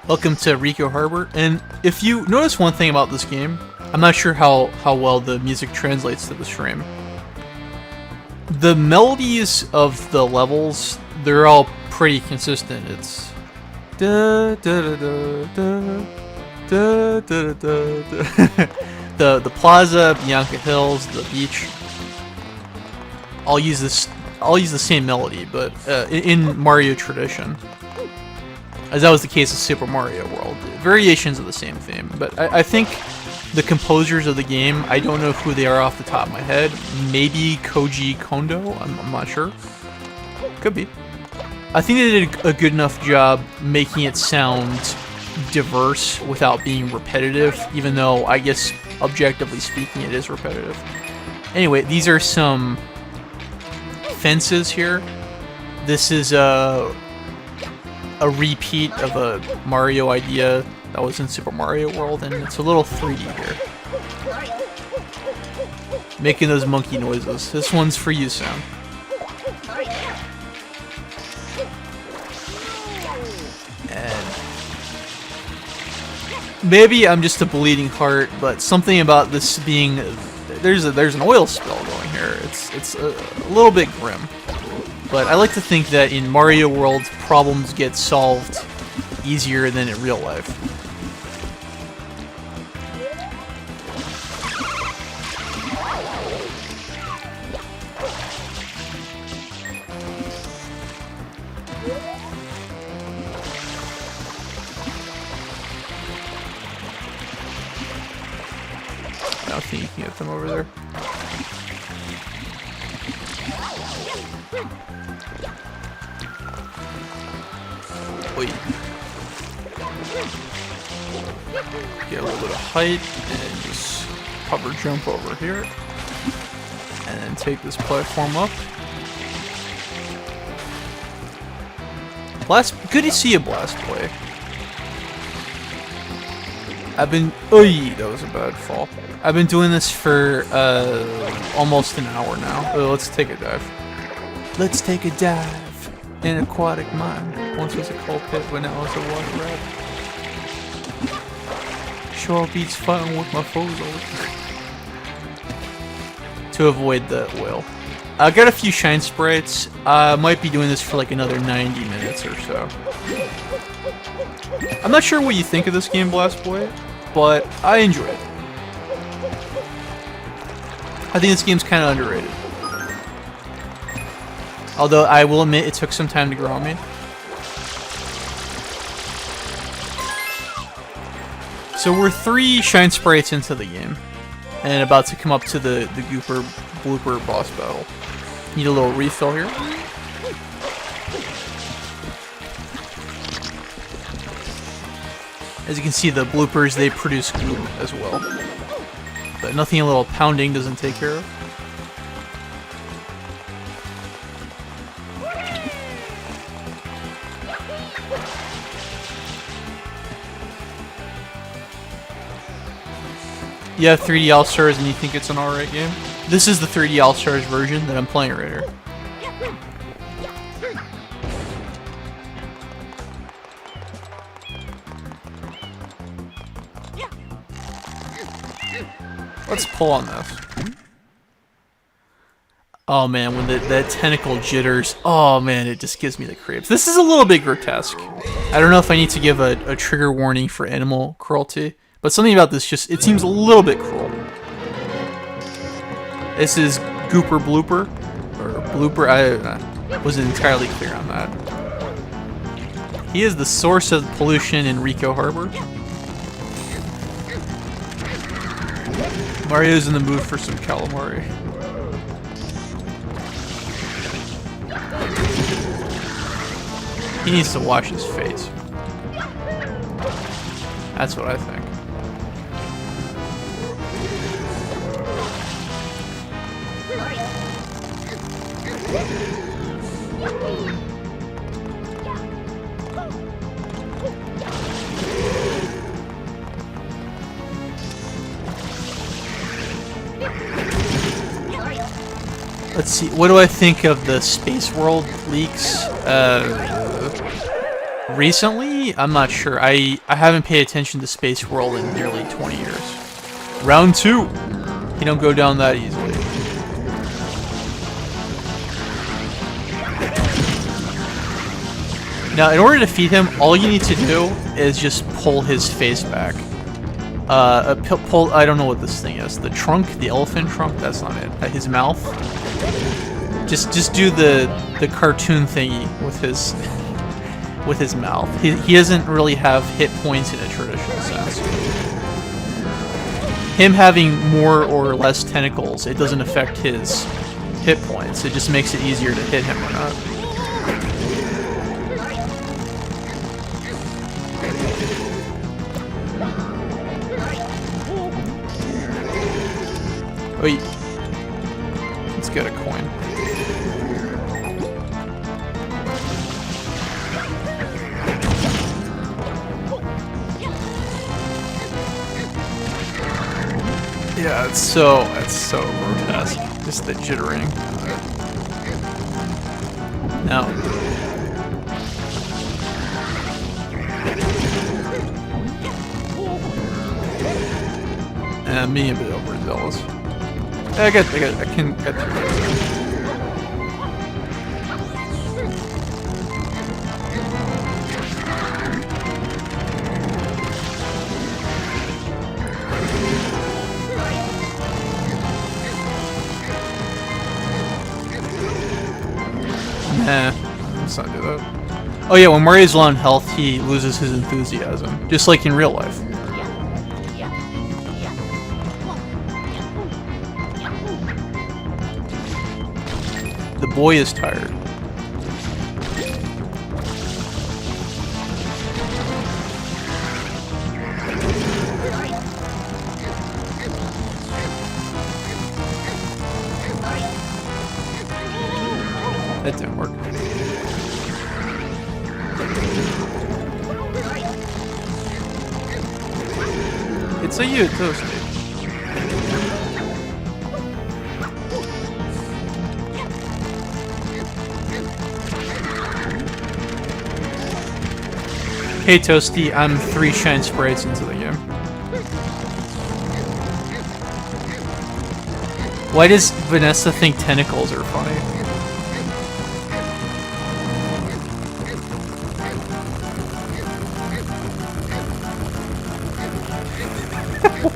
Welcome to Rico Harbor, and if you notice one thing about this game, I'm not sure how well the music translates to the stream. The melodies of the levels, they're all pretty consistent. It's da da da da da da da da da. The plaza, Bianca Hills, the beach. I'll use the same melody, but in Mario tradition. As that was the case with Super Mario World. Variations of the same theme, but I think the composers of the game, I don't know who they are off the top of my head. Maybe Koji Kondo? I'm not sure. Could be. I think they did a good enough job making it sound diverse without being repetitive, even though I guess objectively speaking it is repetitive. Anyway, these are some fences here. This is a repeat of a Mario idea that was in Super Mario World, and it's a little 3D here. Making those monkey noises. This one's for you, Sam. And maybe I'm just a bleeding heart, but something about this being there's an oil spill going here. It's a little bit grim. But I like to think that in Mario World, problems get solved easier than in real life. I don't think you can get them over there. Get a little bit of height and just hover jump over here. And then take this platform up. Good to see you, Blast Boy. That was a bad fall. I've been doing this for almost an hour now. Let's take a dive. Let's take a dive. An aquatic mine. Once was a cold pit, but now it's a water rat. Shore beats fighting with my foes to avoid the whale. I got a few shine sprites. I might be doing this for like another 90 minutes or so. I'm not sure what you think of this game, Blast Boy, but I enjoy it. I think this game's kind of underrated. Although I will admit it took some time to grow on me. So we're 3 shine sprites into the game, and about to come up to the Gooper Blooper boss battle. Need a little refill here. As you can see, the bloopers, they produce goop as well. But nothing a little pounding doesn't take care of. you have 3D All-Stars and you think it's an alright game? This is the 3D All-Stars version that I'm playing right here. Let's pull on this. Oh man, when that tentacle jitters, oh man, it just gives me the creeps. This is a little bit grotesque. I don't know if I need to give a trigger warning for animal cruelty, but something about this just, it seems a little bit cruel. This is Gooper Blooper, or Blooper, I wasn't entirely clear on that. He is the source of pollution in Rico Harbor. Mario's in the mood for some calamari. He needs to wash his face. That's what I think. Let's see, what do I think of the Space World leaks? Recently? I'm not sure. I haven't paid attention to Space World in nearly 20 years. Round 2! You don't go down that easily. Now, in order to defeat him, all you need to do is just pull his face back. I don't know what this thing is. The trunk? The elephant trunk? That's not it. His mouth? Just do the cartoon thingy with his mouth. He doesn't really have hit points in a traditional sense. Him having more or less tentacles, it doesn't affect his hit points. It just makes it easier to hit him or not. Wait. Let's get a coin. Yeah, it's so grotesque. Just the jittering. Now. And I'm being a bit overzealous. I can get through this. Nah, let's not do that. Oh yeah, when Mario's low on health, he loses his enthusiasm, just like in real life. The boy is tired. That didn't work. It's a you, Toasty. Hey Toasty, I'm 3 shine sprites into the game. Why does Vanessa think tentacles are funny?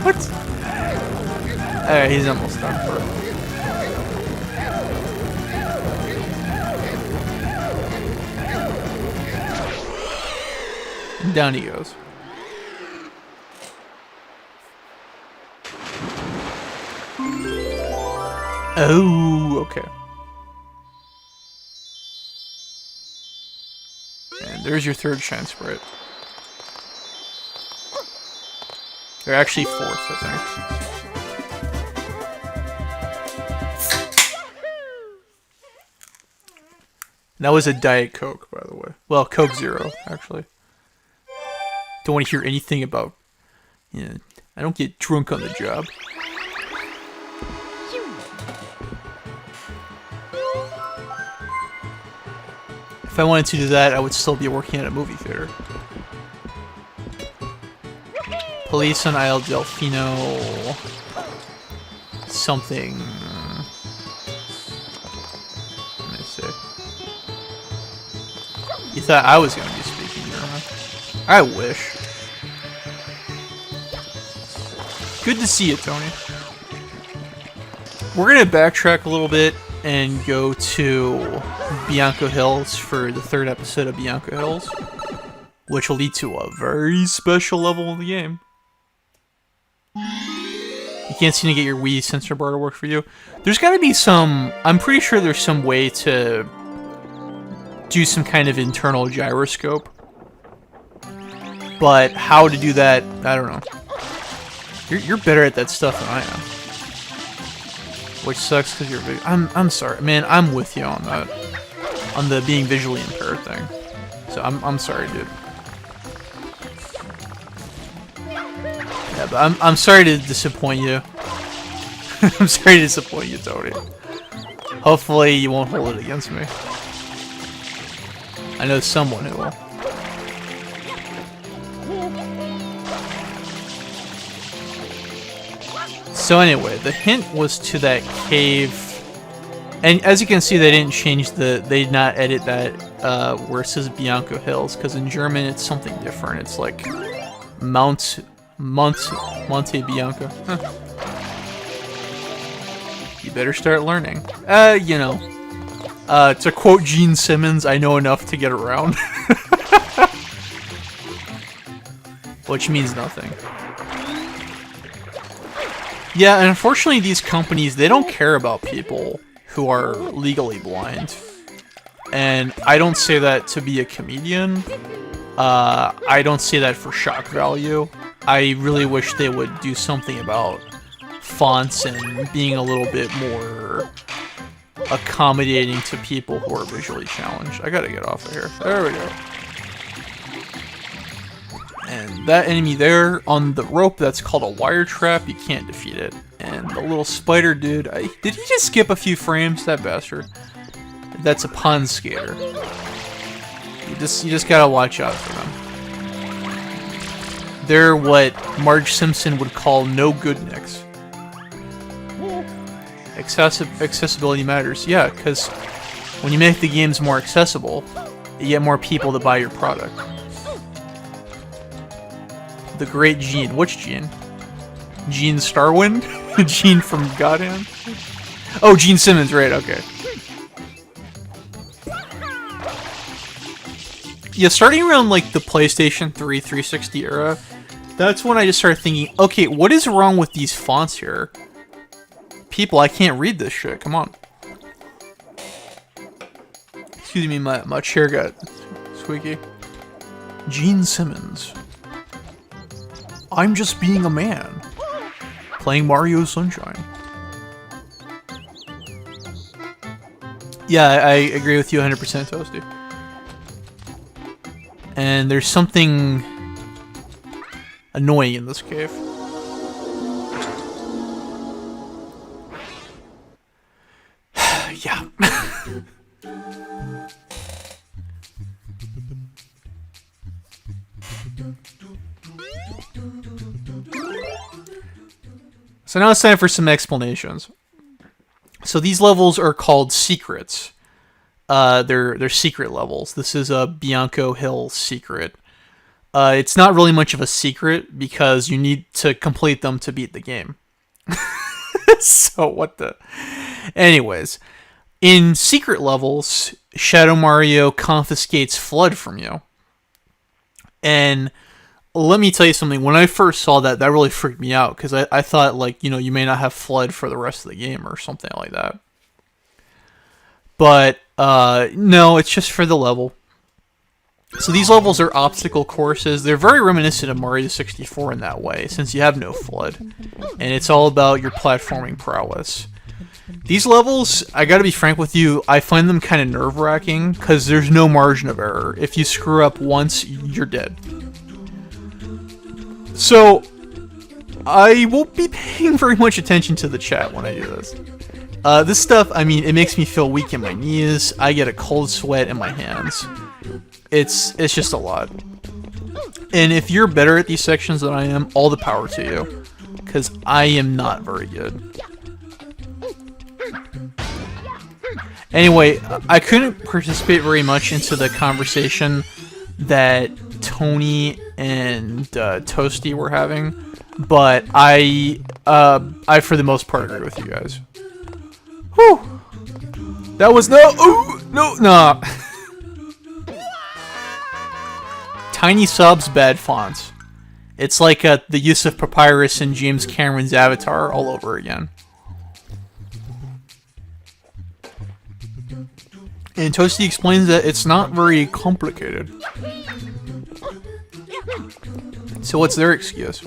What? Alright, he's almost done for it. Down he goes. Oh, okay. And there's your 3rd shine sprite. They're actually 4th, I think. That was a Diet Coke, by the way. Well, Coke Zero, actually. Don't want to hear anything about, you know, I don't get drunk on the job. If I wanted to do that, I would still be working at a movie theater. Police on Isle Delfino. Something. Let me see. You thought I was going to be speaking German? I wish. Good to see you, Tony. We're going to backtrack a little bit and go to Bianco Hills for the 3rd episode of Bianco Hills, which will lead to a very special level of the game. You can't seem to get your Wii sensor bar to work for you. There's got to be some... I'm pretty sure there's some way to do some kind of internal gyroscope. But how to do that, I don't know. You're better at that stuff than I am. Which sucks because you're... I'm sorry, man. I'm with you on that. On the being visually impaired thing. So I'm sorry, dude. Yeah, but I'm sorry to disappoint you. I'm sorry to disappoint you, Tony. Hopefully you won't hold it against me. I know someone who will. So anyway, the hint was to that cave, and as you can see, they didn't change they did not edit that where it says Bianco Hills, because in German it's something different. It's like Monte Bianco. Huh. You better start learning. You know, to quote Gene Simmons, I know enough to get around. Which means nothing. Yeah, and unfortunately these companies, they don't care about people who are legally blind. And I don't say that to be a comedian. I don't say that for shock value. I really wish they would do something about fonts and being a little bit more accommodating to people who are visually challenged. I gotta get off of here. There we go. And that enemy there on the rope, that's called a wire trap. You can't defeat it. And the little spider dude, did he just skip a few frames? That bastard. That's a pun skater. You just gotta watch out for them. They're what Marge Simpson would call no good nicks. Accessibility matters. Yeah, because when you make the games more accessible, you get more people to buy your product. The great Gene. Which Gene? Gene Starwind? Gene from Godhand? Oh, Gene Simmons, right, okay. Yeah, starting around like the PlayStation 3 360 era, that's when I just started thinking, okay, what is wrong with these fonts here? People, I can't read this shit, come on. Excuse me, my chair got squeaky. Gene Simmons. I'm just being a man. Playing Mario Sunshine. Yeah, I agree with you 100%, Toasty. And there's something annoying in this cave. Yeah. So now it's time for some explanations. So these levels are called secrets. They're secret levels. This is a Bianco Hill secret. It's not really much of a secret because you need to complete them to beat the game. So what the... Anyways, in secret levels, Shadow Mario confiscates FLUDD from you. And let me tell you something. When I first saw that, that really freaked me out because I thought, like, you know, you may not have FLUDD for the rest of the game or something like that. But no, it's just for the level. So these levels are obstacle courses. They're very reminiscent of Mario 64 in that way, since you have no FLUDD. And it's all about your platforming prowess. These levels, I gotta be frank with you, I find them kind of nerve-wracking, because there's no margin of error. If you screw up once, you're dead. So, I won't be paying very much attention to the chat when I do this. This stuff, I mean, it makes me feel weak in my knees. I get a cold sweat in my hands. It's just a lot. And if you're better at these sections than I am, all the power to you. Because I am not very good. Anyway, I couldn't participate very much into the conversation that Tony and Toasty were having, but I for the most part agree with you guys. Whew! That was no. Tiny subs, bad fonts. It's like the use of Papyrus in James Cameron's Avatar all over again. And Toasty explains that it's not very complicated. So what's their excuse?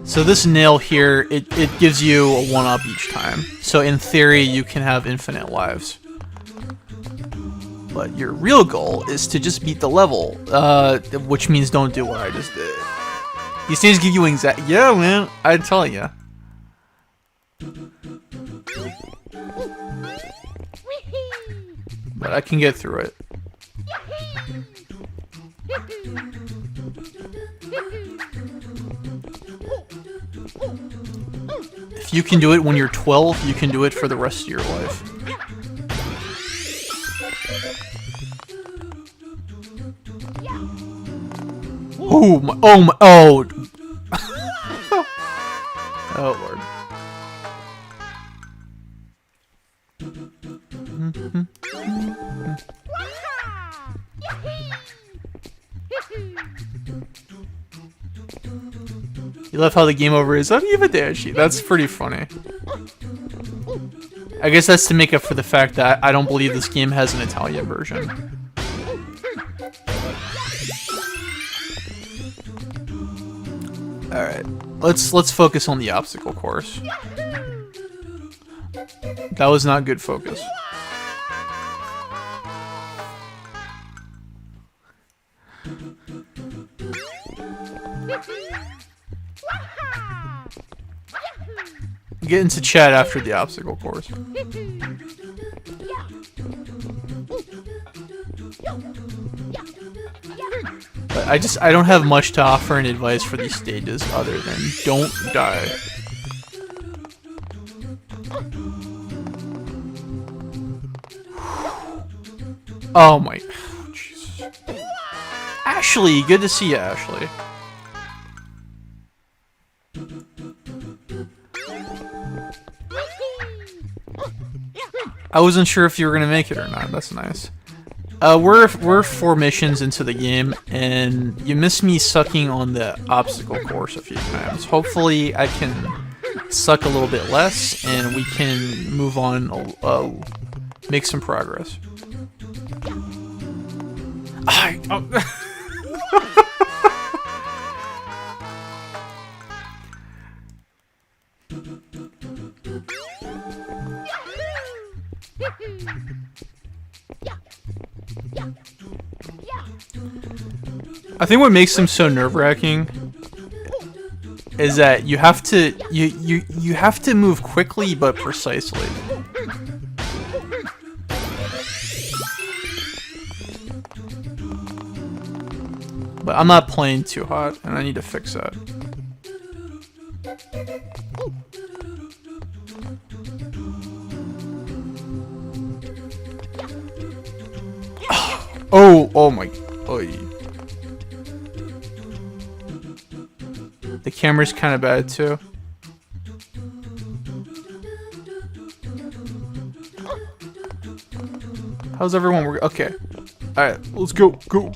So this nail here, it gives you a 1-up each time. So in theory, you can have infinite lives. But your real goal is to just beat the level, which means don't do what I just did. These things give you anxiety. Yeah, man, I'm telling you. But I can get through it. If you can do it when you're 12, you can do it for the rest of your life. Oh my, oh. Oh lord. You love how the game over is Arrivederci. That's pretty funny. I guess that's to make up for the fact that I don't believe this game has an Italian version. Alright, let's focus on the obstacle course. That was not good focus. Get into chat after the obstacle course. But I don't have much to offer in advice for these stages other than don't die. Oh my, Jesus. Ashley, good to see you, Ashley. I wasn't sure if you were gonna make it or not. That's nice. We're 4 missions into the game, and you missed me sucking on the obstacle course a few times. Hopefully, I can suck a little bit less, and we can move on, make some progress. I think what makes them so nerve-wracking is that you have to you have to move quickly but precisely. But I'm not playing too hot, and I need to fix that. Oh my. Oy. The camera's kind of bad too. How's everyone working? Okay. Alright, let's go. Go.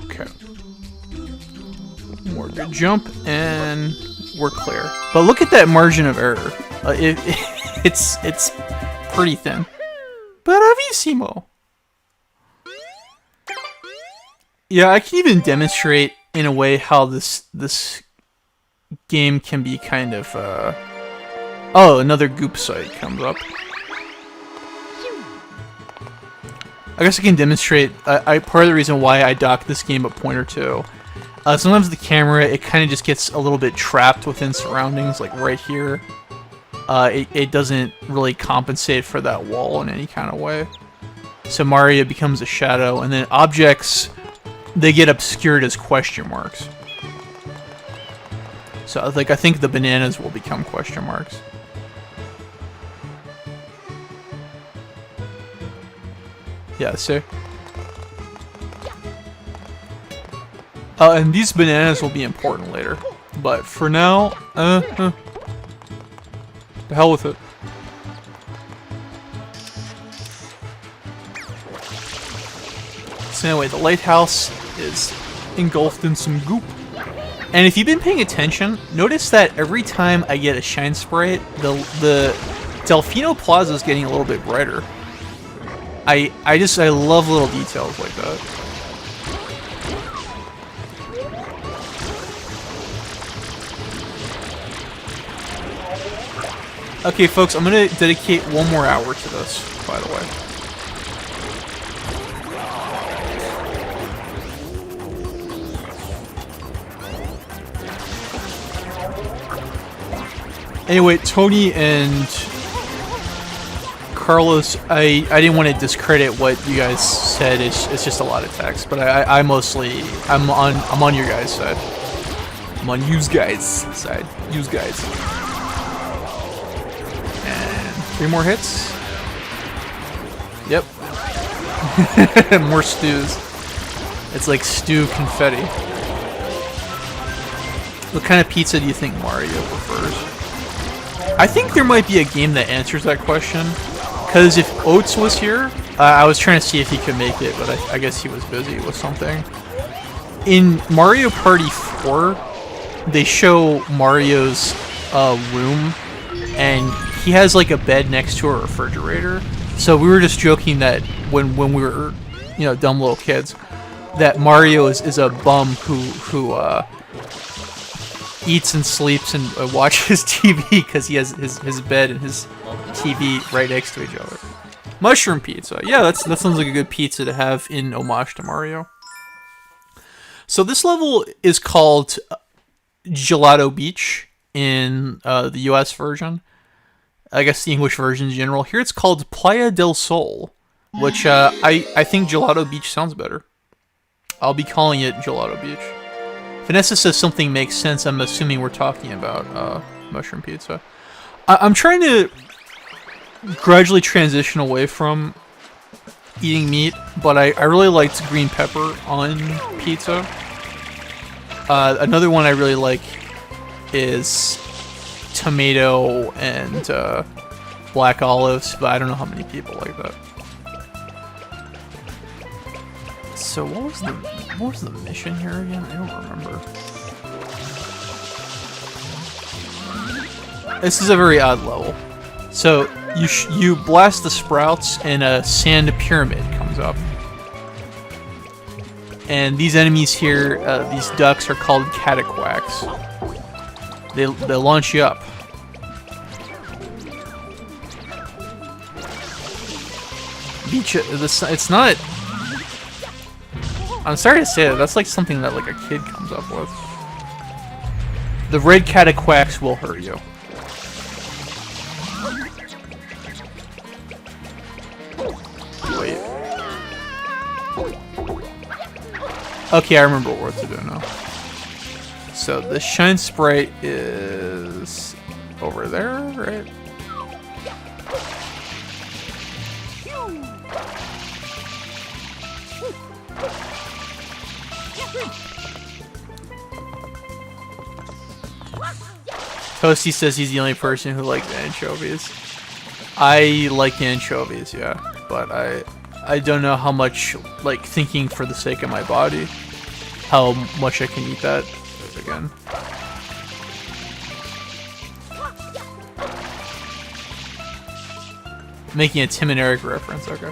Okay. More good jump, and we're clear. But look at that margin of error. It's pretty thin. Bravissimo. Yeah, I can even demonstrate in a way how this game can be kind of. Oh, another goop site comes up. I guess I can demonstrate. Part of the reason why I docked this game at pointer 2. Sometimes the camera, it kind of just gets a little bit trapped within surroundings, like right here. It doesn't really compensate for that wall in any kind of way. So Mario becomes a shadow, and then objects, they get obscured as question marks. So like I think the bananas will become question marks. Yeah, see? And these bananas will be important later. But for now, the hell with it. So anyway, the lighthouse is engulfed in some goop. And if you've been paying attention, notice that every time I get a shine sprite, the Delfino Plaza is getting a little bit brighter. I love little details like that. Okay, folks, I'm gonna dedicate 1 more hour to this, by the way. Anyway, Tony and Carlos, I didn't want to discredit what you guys said. It's just a lot of text, but I'm on your guys' side. I'm on yous guys' side. Yous guys. And 3 more hits. Yep. More stews. It's like stew confetti. What kind of pizza do you think Mario prefers? I think there might be a game that answers that question. Because if Oates was here, I was trying to see if he could make it, but I guess he was busy with something. In Mario Party 4, they show Mario's room, and he has like a bed next to a refrigerator. So we were just joking that when we were, dumb little kids, that Mario is a bum who eats and sleeps and watches TV because he has his bed and his TV right next to each other. Mushroom pizza. Yeah, that sounds like a good pizza to have in homage to Mario. So this level is called Gelato Beach in the US version. I guess the English version in general. Here it's called Playa del Sol, which I think Gelato Beach sounds better. I'll be calling it Gelato Beach. Vanessa says something makes sense. I'm assuming we're talking about mushroom pizza. I'm trying to gradually transition away from eating meat, but I really liked green pepper on pizza. Another one I really like is tomato and black olives, but I don't know how many people like that. So what was the mission here again? I don't remember. This is a very odd level. So you blast the sprouts and a sand pyramid comes up. And these enemies here, these ducks are called cataquacks. They launch you up. It's not. I'm sorry to say that. That's like something that like a kid comes up with. The red cataquacks will hurt you. Wait. Okay, I remember what to do now. So the shine sprite is over there, right? Toasty says he's the only person who likes anchovies. I like anchovies, yeah, but I don't know how much, like, thinking for the sake of my body, how much I can eat that again. Making a Tim and Eric reference, okay.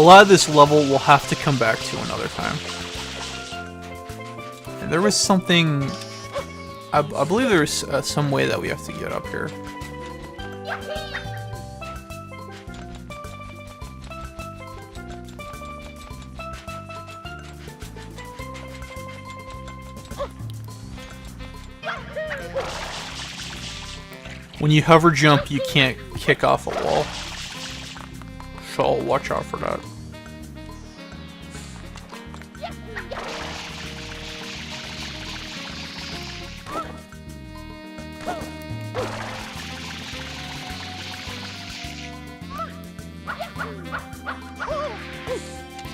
a lot of this level we'll have to come back to another time. And there was something... I believe there's some way that we have to get up here. When you hover jump, you can't kick off a wall. So I'll watch out for that.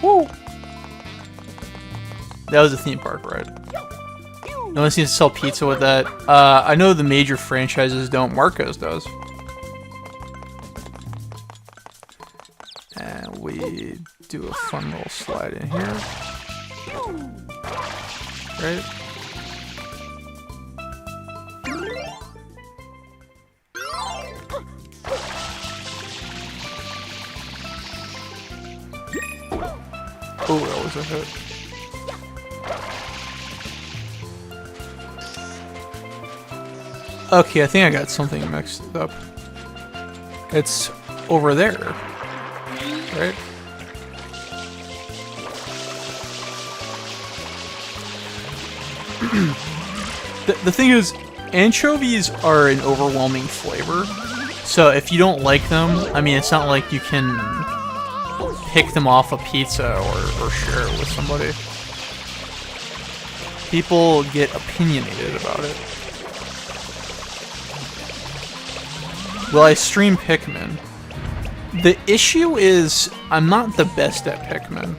Woo! That was a theme park ride. No one seems to sell pizza with that. I know the major franchises don't. Marco's does. And we do a fun little slide in here. Right? Oh, that was a hit. Okay, I think I got something mixed up. It's over there, right? The thing is, anchovies are an overwhelming flavor. So if you don't like them, I mean, it's not like you can pick them off a pizza or share it with somebody. People get opinionated about it. Well, I stream Pikmin. The issue is, I'm not the best at Pikmin.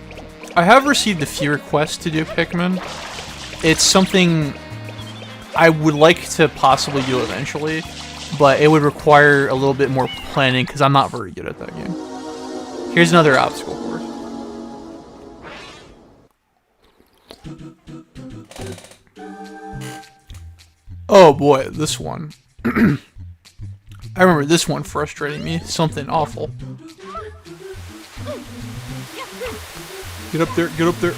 I have received a few requests to do Pikmin. It's something I would like to possibly do eventually, but it would require a little bit more planning because I'm not very good at that game. Here's another obstacle course. Oh boy, this one. I remember this one frustrating me. Something awful. Get up there, get up there.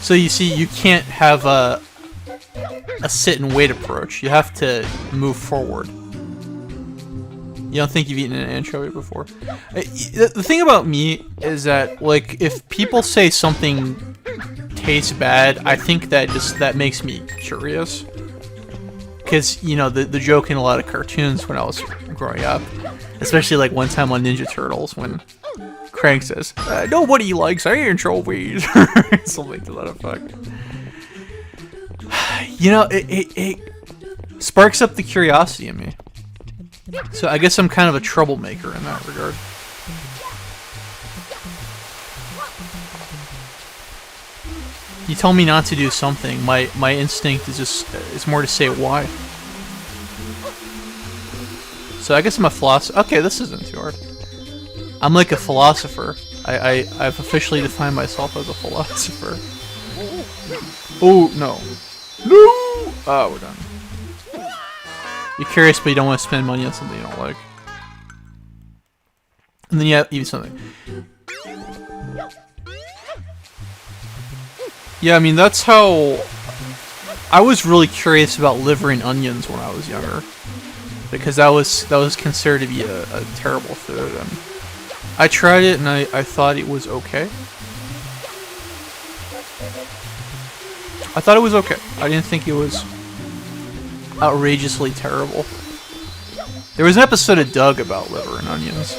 So you see, you can't have a sit and wait approach. You have to move forward. You don't think you've eaten an anchovy before? The thing about me is that, like, if people say something tastes bad, I think that makes me curious. Because, you know, the joke in a lot of cartoons when I was growing up, especially like one time on Ninja Turtles when Crank says, nobody likes anchovies, something to that effect. You know, it sparks up the curiosity in me. So I guess I'm kind of a troublemaker in that regard. You tell me not to do something, my instinct is more to say why. So I guess I'm a philosopher. Okay, this isn't too hard. I'm like a philosopher. I've officially defined myself as a philosopher. Oh no. No! Oh, we're done. You're curious, but you don't want to spend money on something you don't like. And then you have even something. Yeah, I mean, that's how... I was really curious about liver and onions when I was younger. Because that was considered to be a terrible food. And I tried it and I thought it was okay. I thought it was okay. I didn't think it was outrageously terrible. There was an episode of Doug about liver and onions.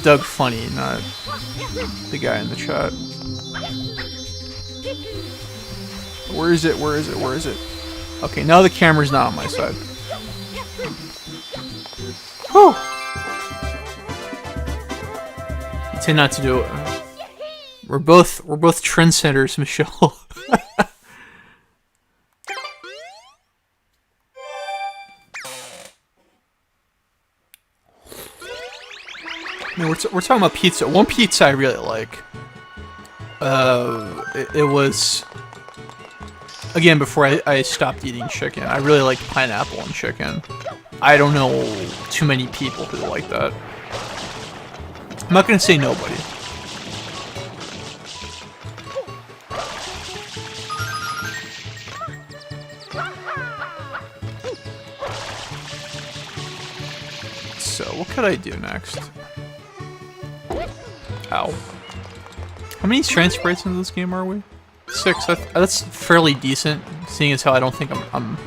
Doug Funny, not the guy in the chat. Where is it? Where is it? Where is it? Okay, now the camera's not on my side. Whew! You tend not to do it. We're both trendsetters, Michelle. I mean, we're talking about pizza. One pizza I really like. It was... Again, before I stopped eating chicken, I really like pineapple and chicken. I don't know too many people who like that. I'm not gonna say nobody. So, what could I do next? Ow. How many strength sprites in this game are we? 6. That's fairly decent, seeing as how I don't think I'm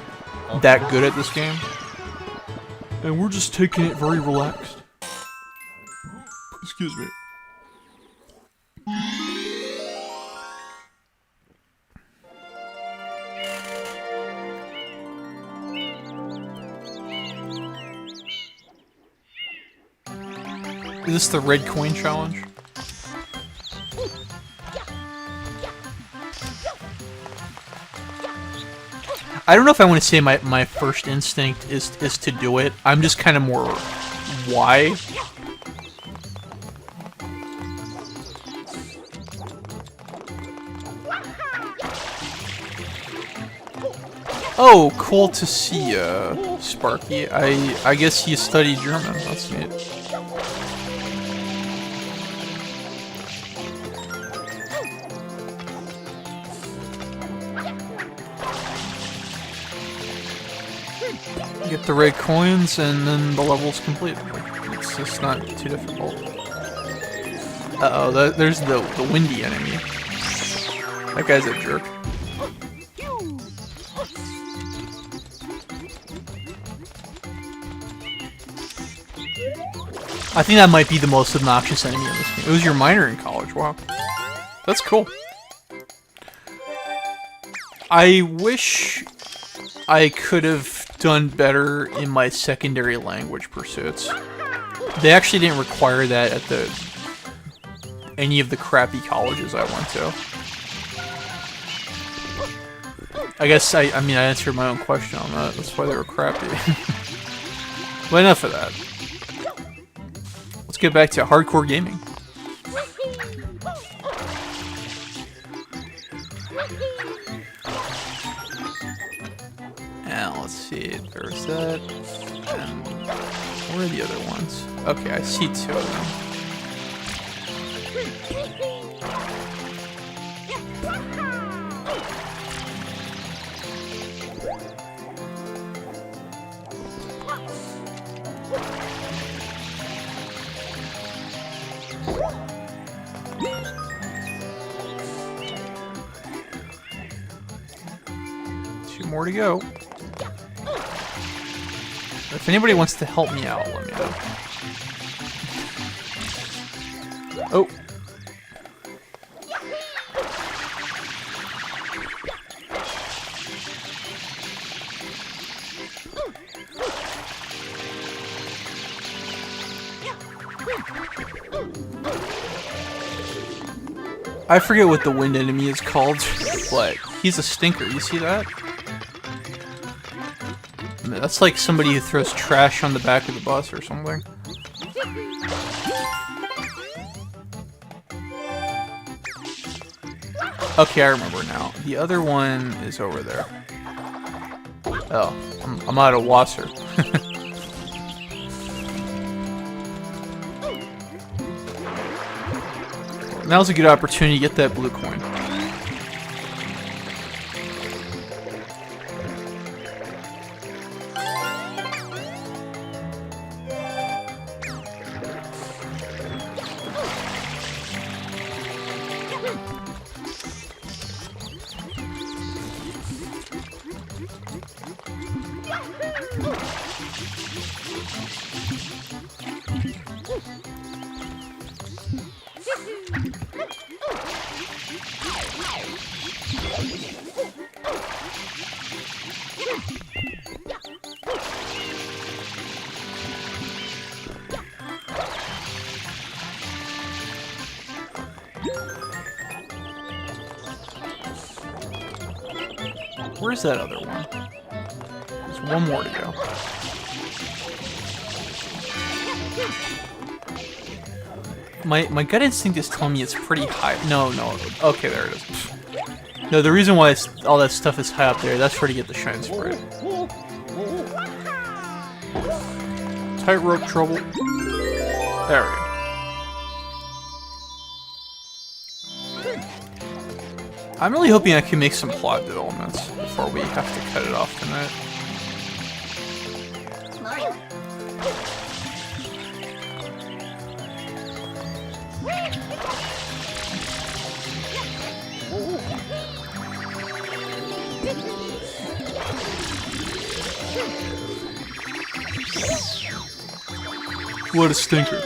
that good at this game. And we're just taking it very relaxed. Excuse me. Is this the red coin challenge? I don't know if I want to say my first instinct is to do it. I'm just kind of more why. Oh, cool to see you, Sparky. I guess you study German. That's neat. Get the red coins, and then the level's complete. It's just not too difficult. Uh-oh, there's the windy enemy. That guy's a jerk. I think that might be the most obnoxious enemy in this game. It was your minor in college, wow. That's cool. I wish I could have done better in my secondary language pursuits. They actually didn't require that at any of the crappy colleges I went to. I guess I answered my own question on that. That's why they were crappy. But enough of that. Let's get back to hardcore gaming. And let's see, there's that. And where are the other ones? Okay, I see 2 of them. More to go. If anybody wants to help me out, let me know. Oh. I forget what the wind enemy is called, but he's a stinker. You see that? That's like somebody who throws trash on the back of the bus or something. Okay, I remember now. The other one is over there. Oh, I'm out of Wasser. Now's a good opportunity to get that blue coin. Where's that other one? There's one more to go. My gut instinct is telling me it's pretty high. No. Okay, there it is. No, the reason why all that stuff is high up there, that's where to get the shine sprite. Tightrope trouble. There we go. I'm really hoping I can make some plot developments before we have to cut it off tonight. Smile. What a stinker.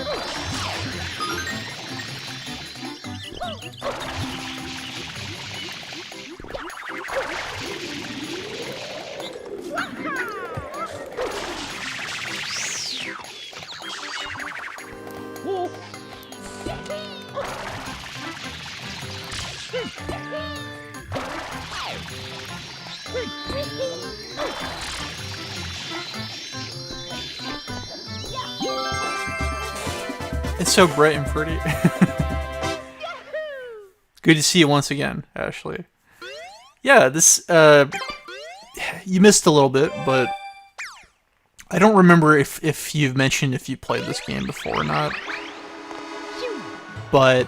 It's so bright and pretty. Good to see you once again, Ashley. Yeah, this, you missed a little bit, but I don't remember if you've mentioned if you played this game before or not. But,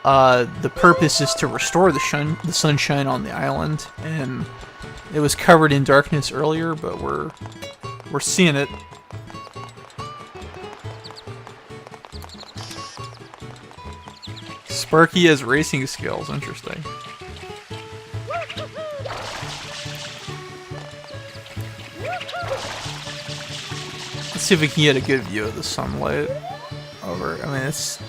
the purpose is to restore the sunshine on the island, and it was covered in darkness earlier, but we're seeing it. Sparky has racing skills, interesting. Let's see if we can get a good view of the sunlight over. I mean, it's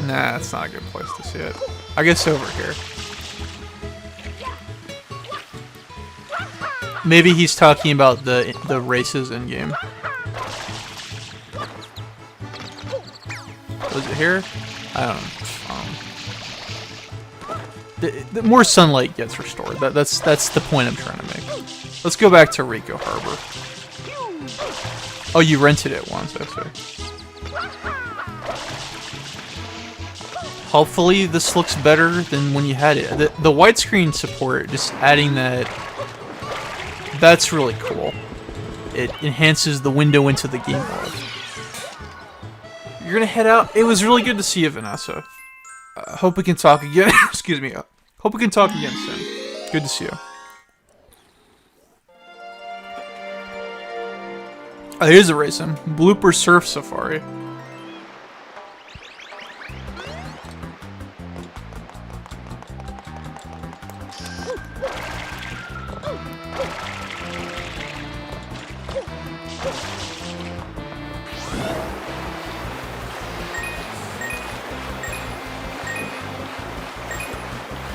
not a good place to see it. I guess over here. Maybe he's talking about the races in game. Was it here? I don't know. The more sunlight gets restored. That's the point I'm trying to make. Let's go back to Rico Harbor. Oh, you rented it once, I see. Hopefully this looks better than when you had it. The widescreen support, just adding that's really cool. It enhances the window into the game world. You're gonna head out. It was really good to see you, Vanessa. Hope we can talk again. Excuse me. Hope we can talk again soon. Good to see you. Oh, here's a racing. Blooper Surf Safari.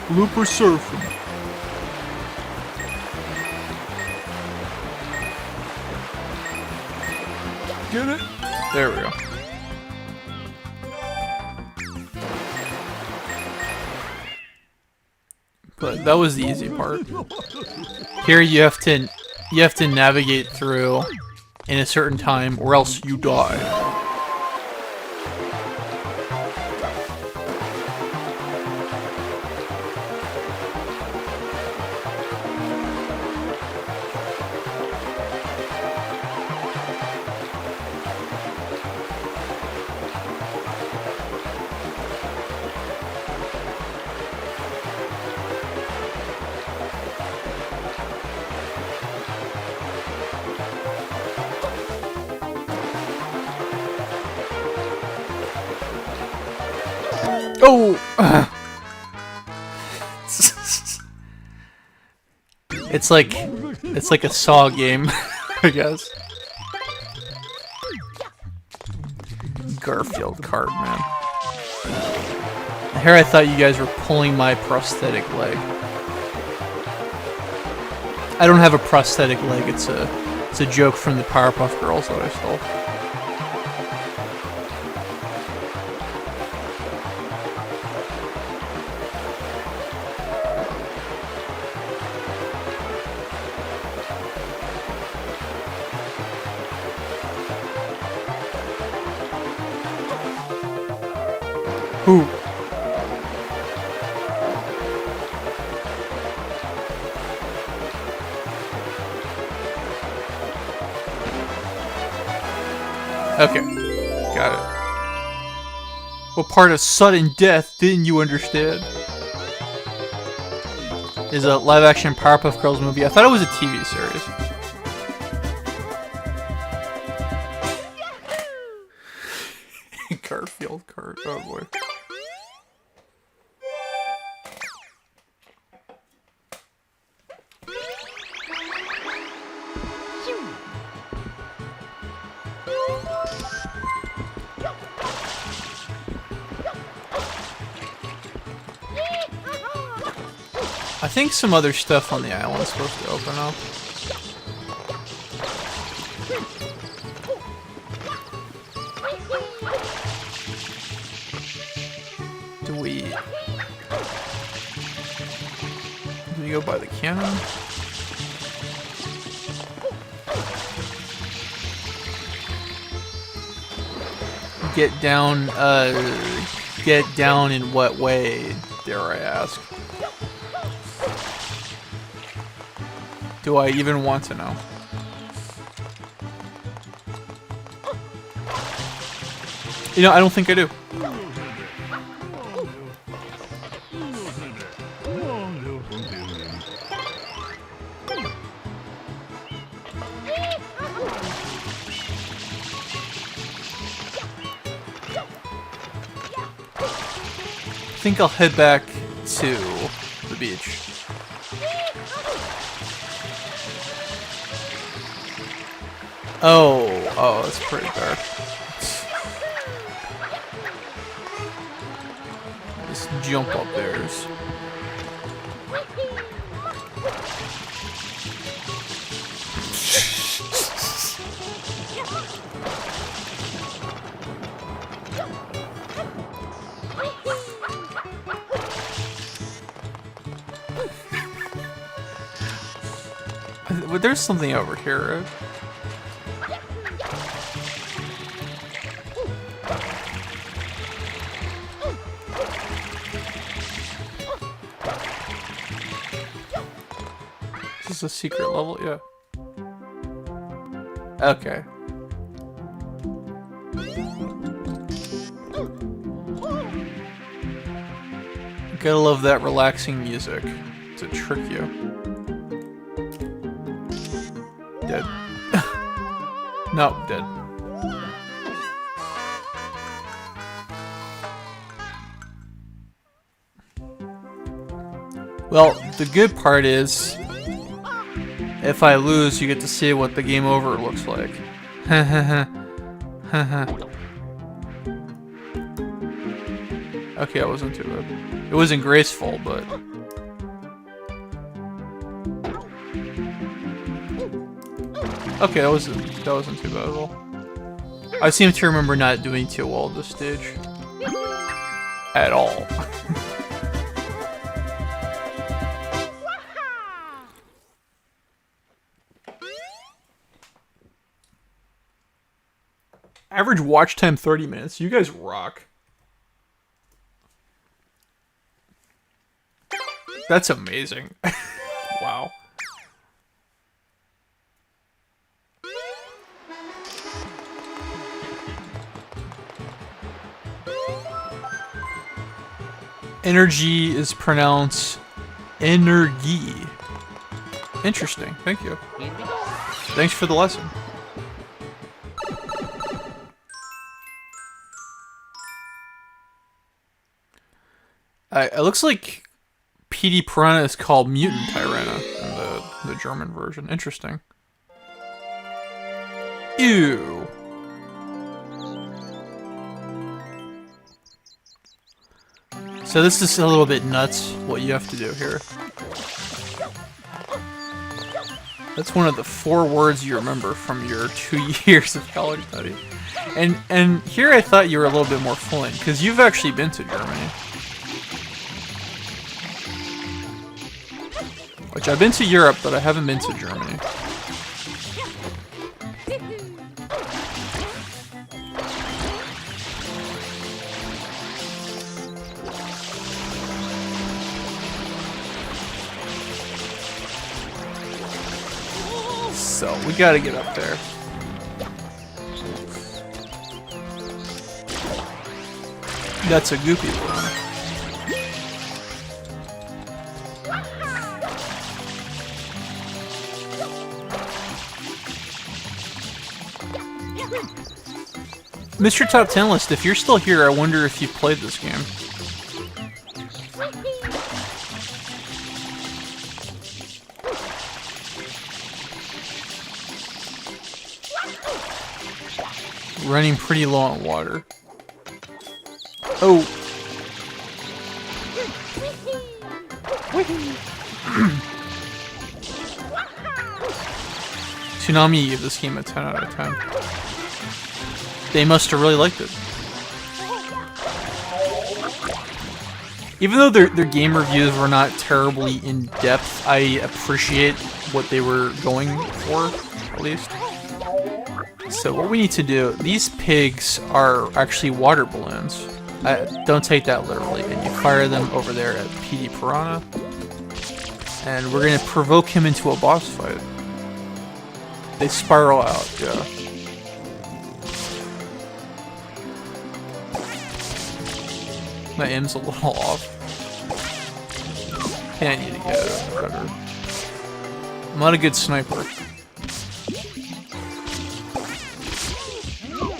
Blooper surfing. Get it? There we go. But that was the easy part. Here you have to navigate through in a certain time or else you die. Oh! It's like a Saw game, I guess. Garfield cart, man. Here I thought you guys were pulling my prosthetic leg. I don't have a prosthetic leg. It's a joke from the Powerpuff Girls that I stole. Who? Okay, got it. What part of sudden death didn't you understand? is a live-action Powerpuff Girls movie. I thought it was a TV series. Garfield card. Oh boy. I think some other stuff on the island is supposed to open up. Do we go by the cannon? Get down in what way, dare I ask? Do I even want to know? You know, I don't think I do. I think I'll head back to the beach. Oh, that's pretty dark. Just jump up there. But there's something over here, right? Is this a secret level? Yeah. Okay. Gotta love that relaxing music to trick you. Dead. No, dead. Well, the good part is, if I lose, you get to see what the game over looks like. Okay, I wasn't too bad. It wasn't graceful, but... Okay, that wasn't too bad at all. I seem to remember not doing too well at this stage. At all. Average watch time 30 minutes. You guys rock. That's amazing. Wow. Energy is pronounced energy. Interesting. Thank you. Thanks for the lesson. It looks like PD Piranha is called Mutant Tyranna in the German version. Interesting. Ew. So this is a little bit nuts, what you have to do here. That's one of the 4 words you remember from your 2 years of college study. And here I thought you were a little bit more fluent, because you've actually been to Germany. Which I've been to Europe, but I haven't been to Germany. So, we gotta get up there. That's a goopy one. Mr. Top 10 List, if you're still here, I wonder if you played this game. Running pretty low on water. Oh. Tsunami gave this game a 10 out of 10. They must have really liked it. Even though their game reviews were not terribly in-depth, I appreciate what they were going for, at least. So what we need to do, these pigs are actually water balloons. Don't take that literally, and you fire them over there at PD Piranha. And we're gonna provoke him into a boss fight. They spiral out, yeah. My aim's a little off. Yeah, I need to get it better. I'm not a good sniper.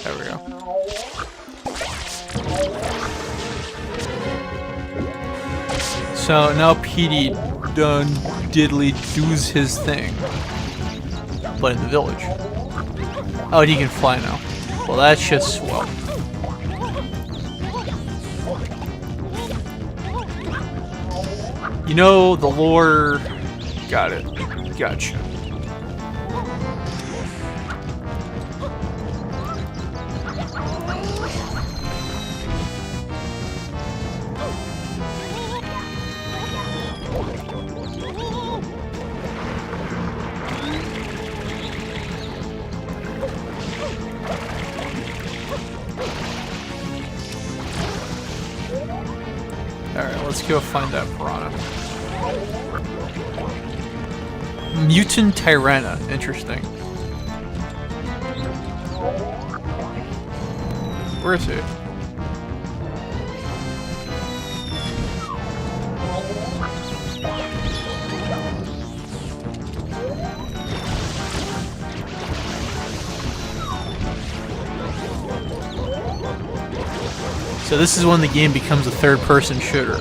There we go. So now PD done diddly does his thing. But in the village. Oh, and he can fly now. Well, that's just swell. You know, the lore... Got it. Gotcha. Alright, let's go find that piranha. Mutant Tyranna. Interesting. Where is he? So this is when the game becomes a third-person shooter.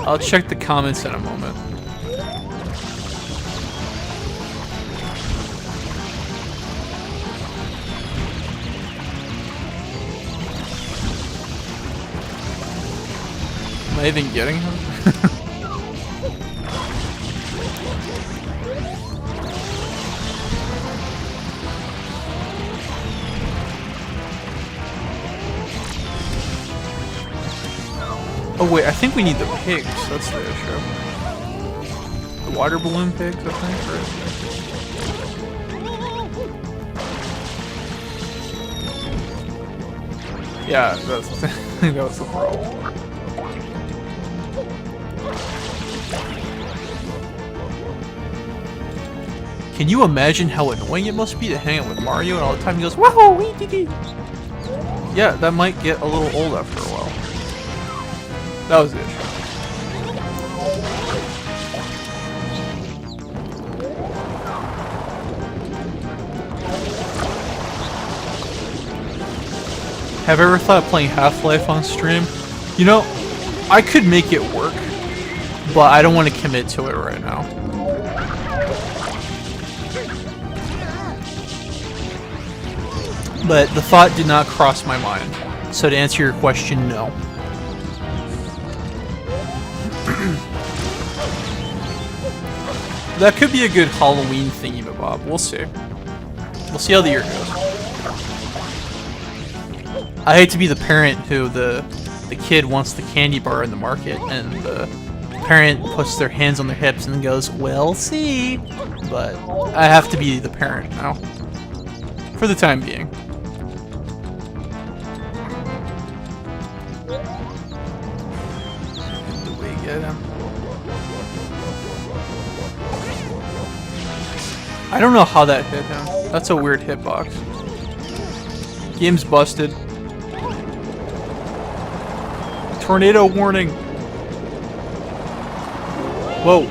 I'll check the comments in a moment. Am I even getting him? Oh wait, I think we need the pigs. That's the issue. The water balloon pigs, I think. Or... Yeah, that's I think that was the problem. Can you imagine how annoying it must be to hang out with Mario and all the time he goes, whoa, wee dee dee. Yeah, that might get a little old after a while. That was the issue. Have you ever thought of playing Half-Life on stream? You know, I could make it work, but I don't want to commit to it right now. But the thought did not cross my mind. So to answer your question, no. That could be a good Halloween thingy-mabob. We'll see. We'll see how the year goes. I hate to be the parent who the kid wants the candy bar in the market, and the parent puts their hands on their hips and goes, "We'll see." But I have to be the parent now. For the time being. Did we get him? I don't know how that hit him. That's a weird hitbox. Game's busted. Tornado warning. Whoa.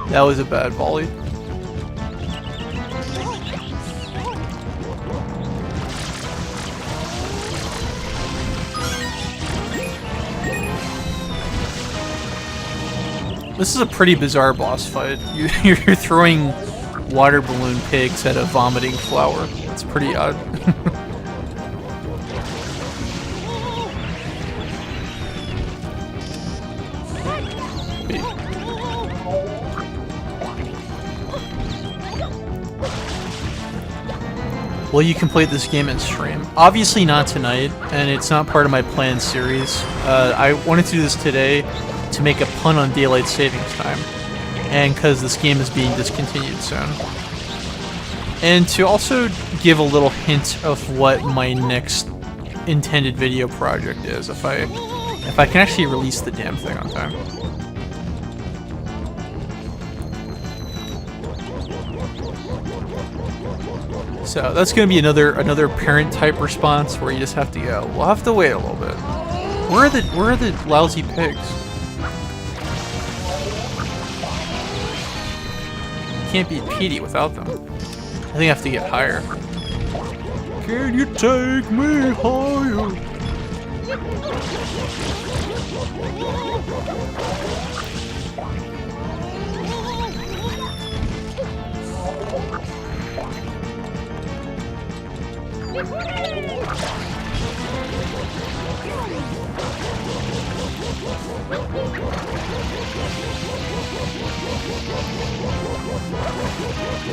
That was a bad volley. This is a pretty bizarre boss fight. You're throwing water balloon pigs at a vomiting flower. It's pretty odd. Will you complete this game in stream? Obviously not tonight, and it's not part of my planned series. I wanted to do this today to make a pun on daylight savings time, and because this game is being discontinued soon. And to also give a little hint of what my next intended video project is, if I can actually release the damn thing on time. So that's gonna be another parent type response where you just have to go, we'll have to wait a little bit. Where are the lousy pigs? Can't beat Petey without them. I think I have to get higher. Can you take me higher?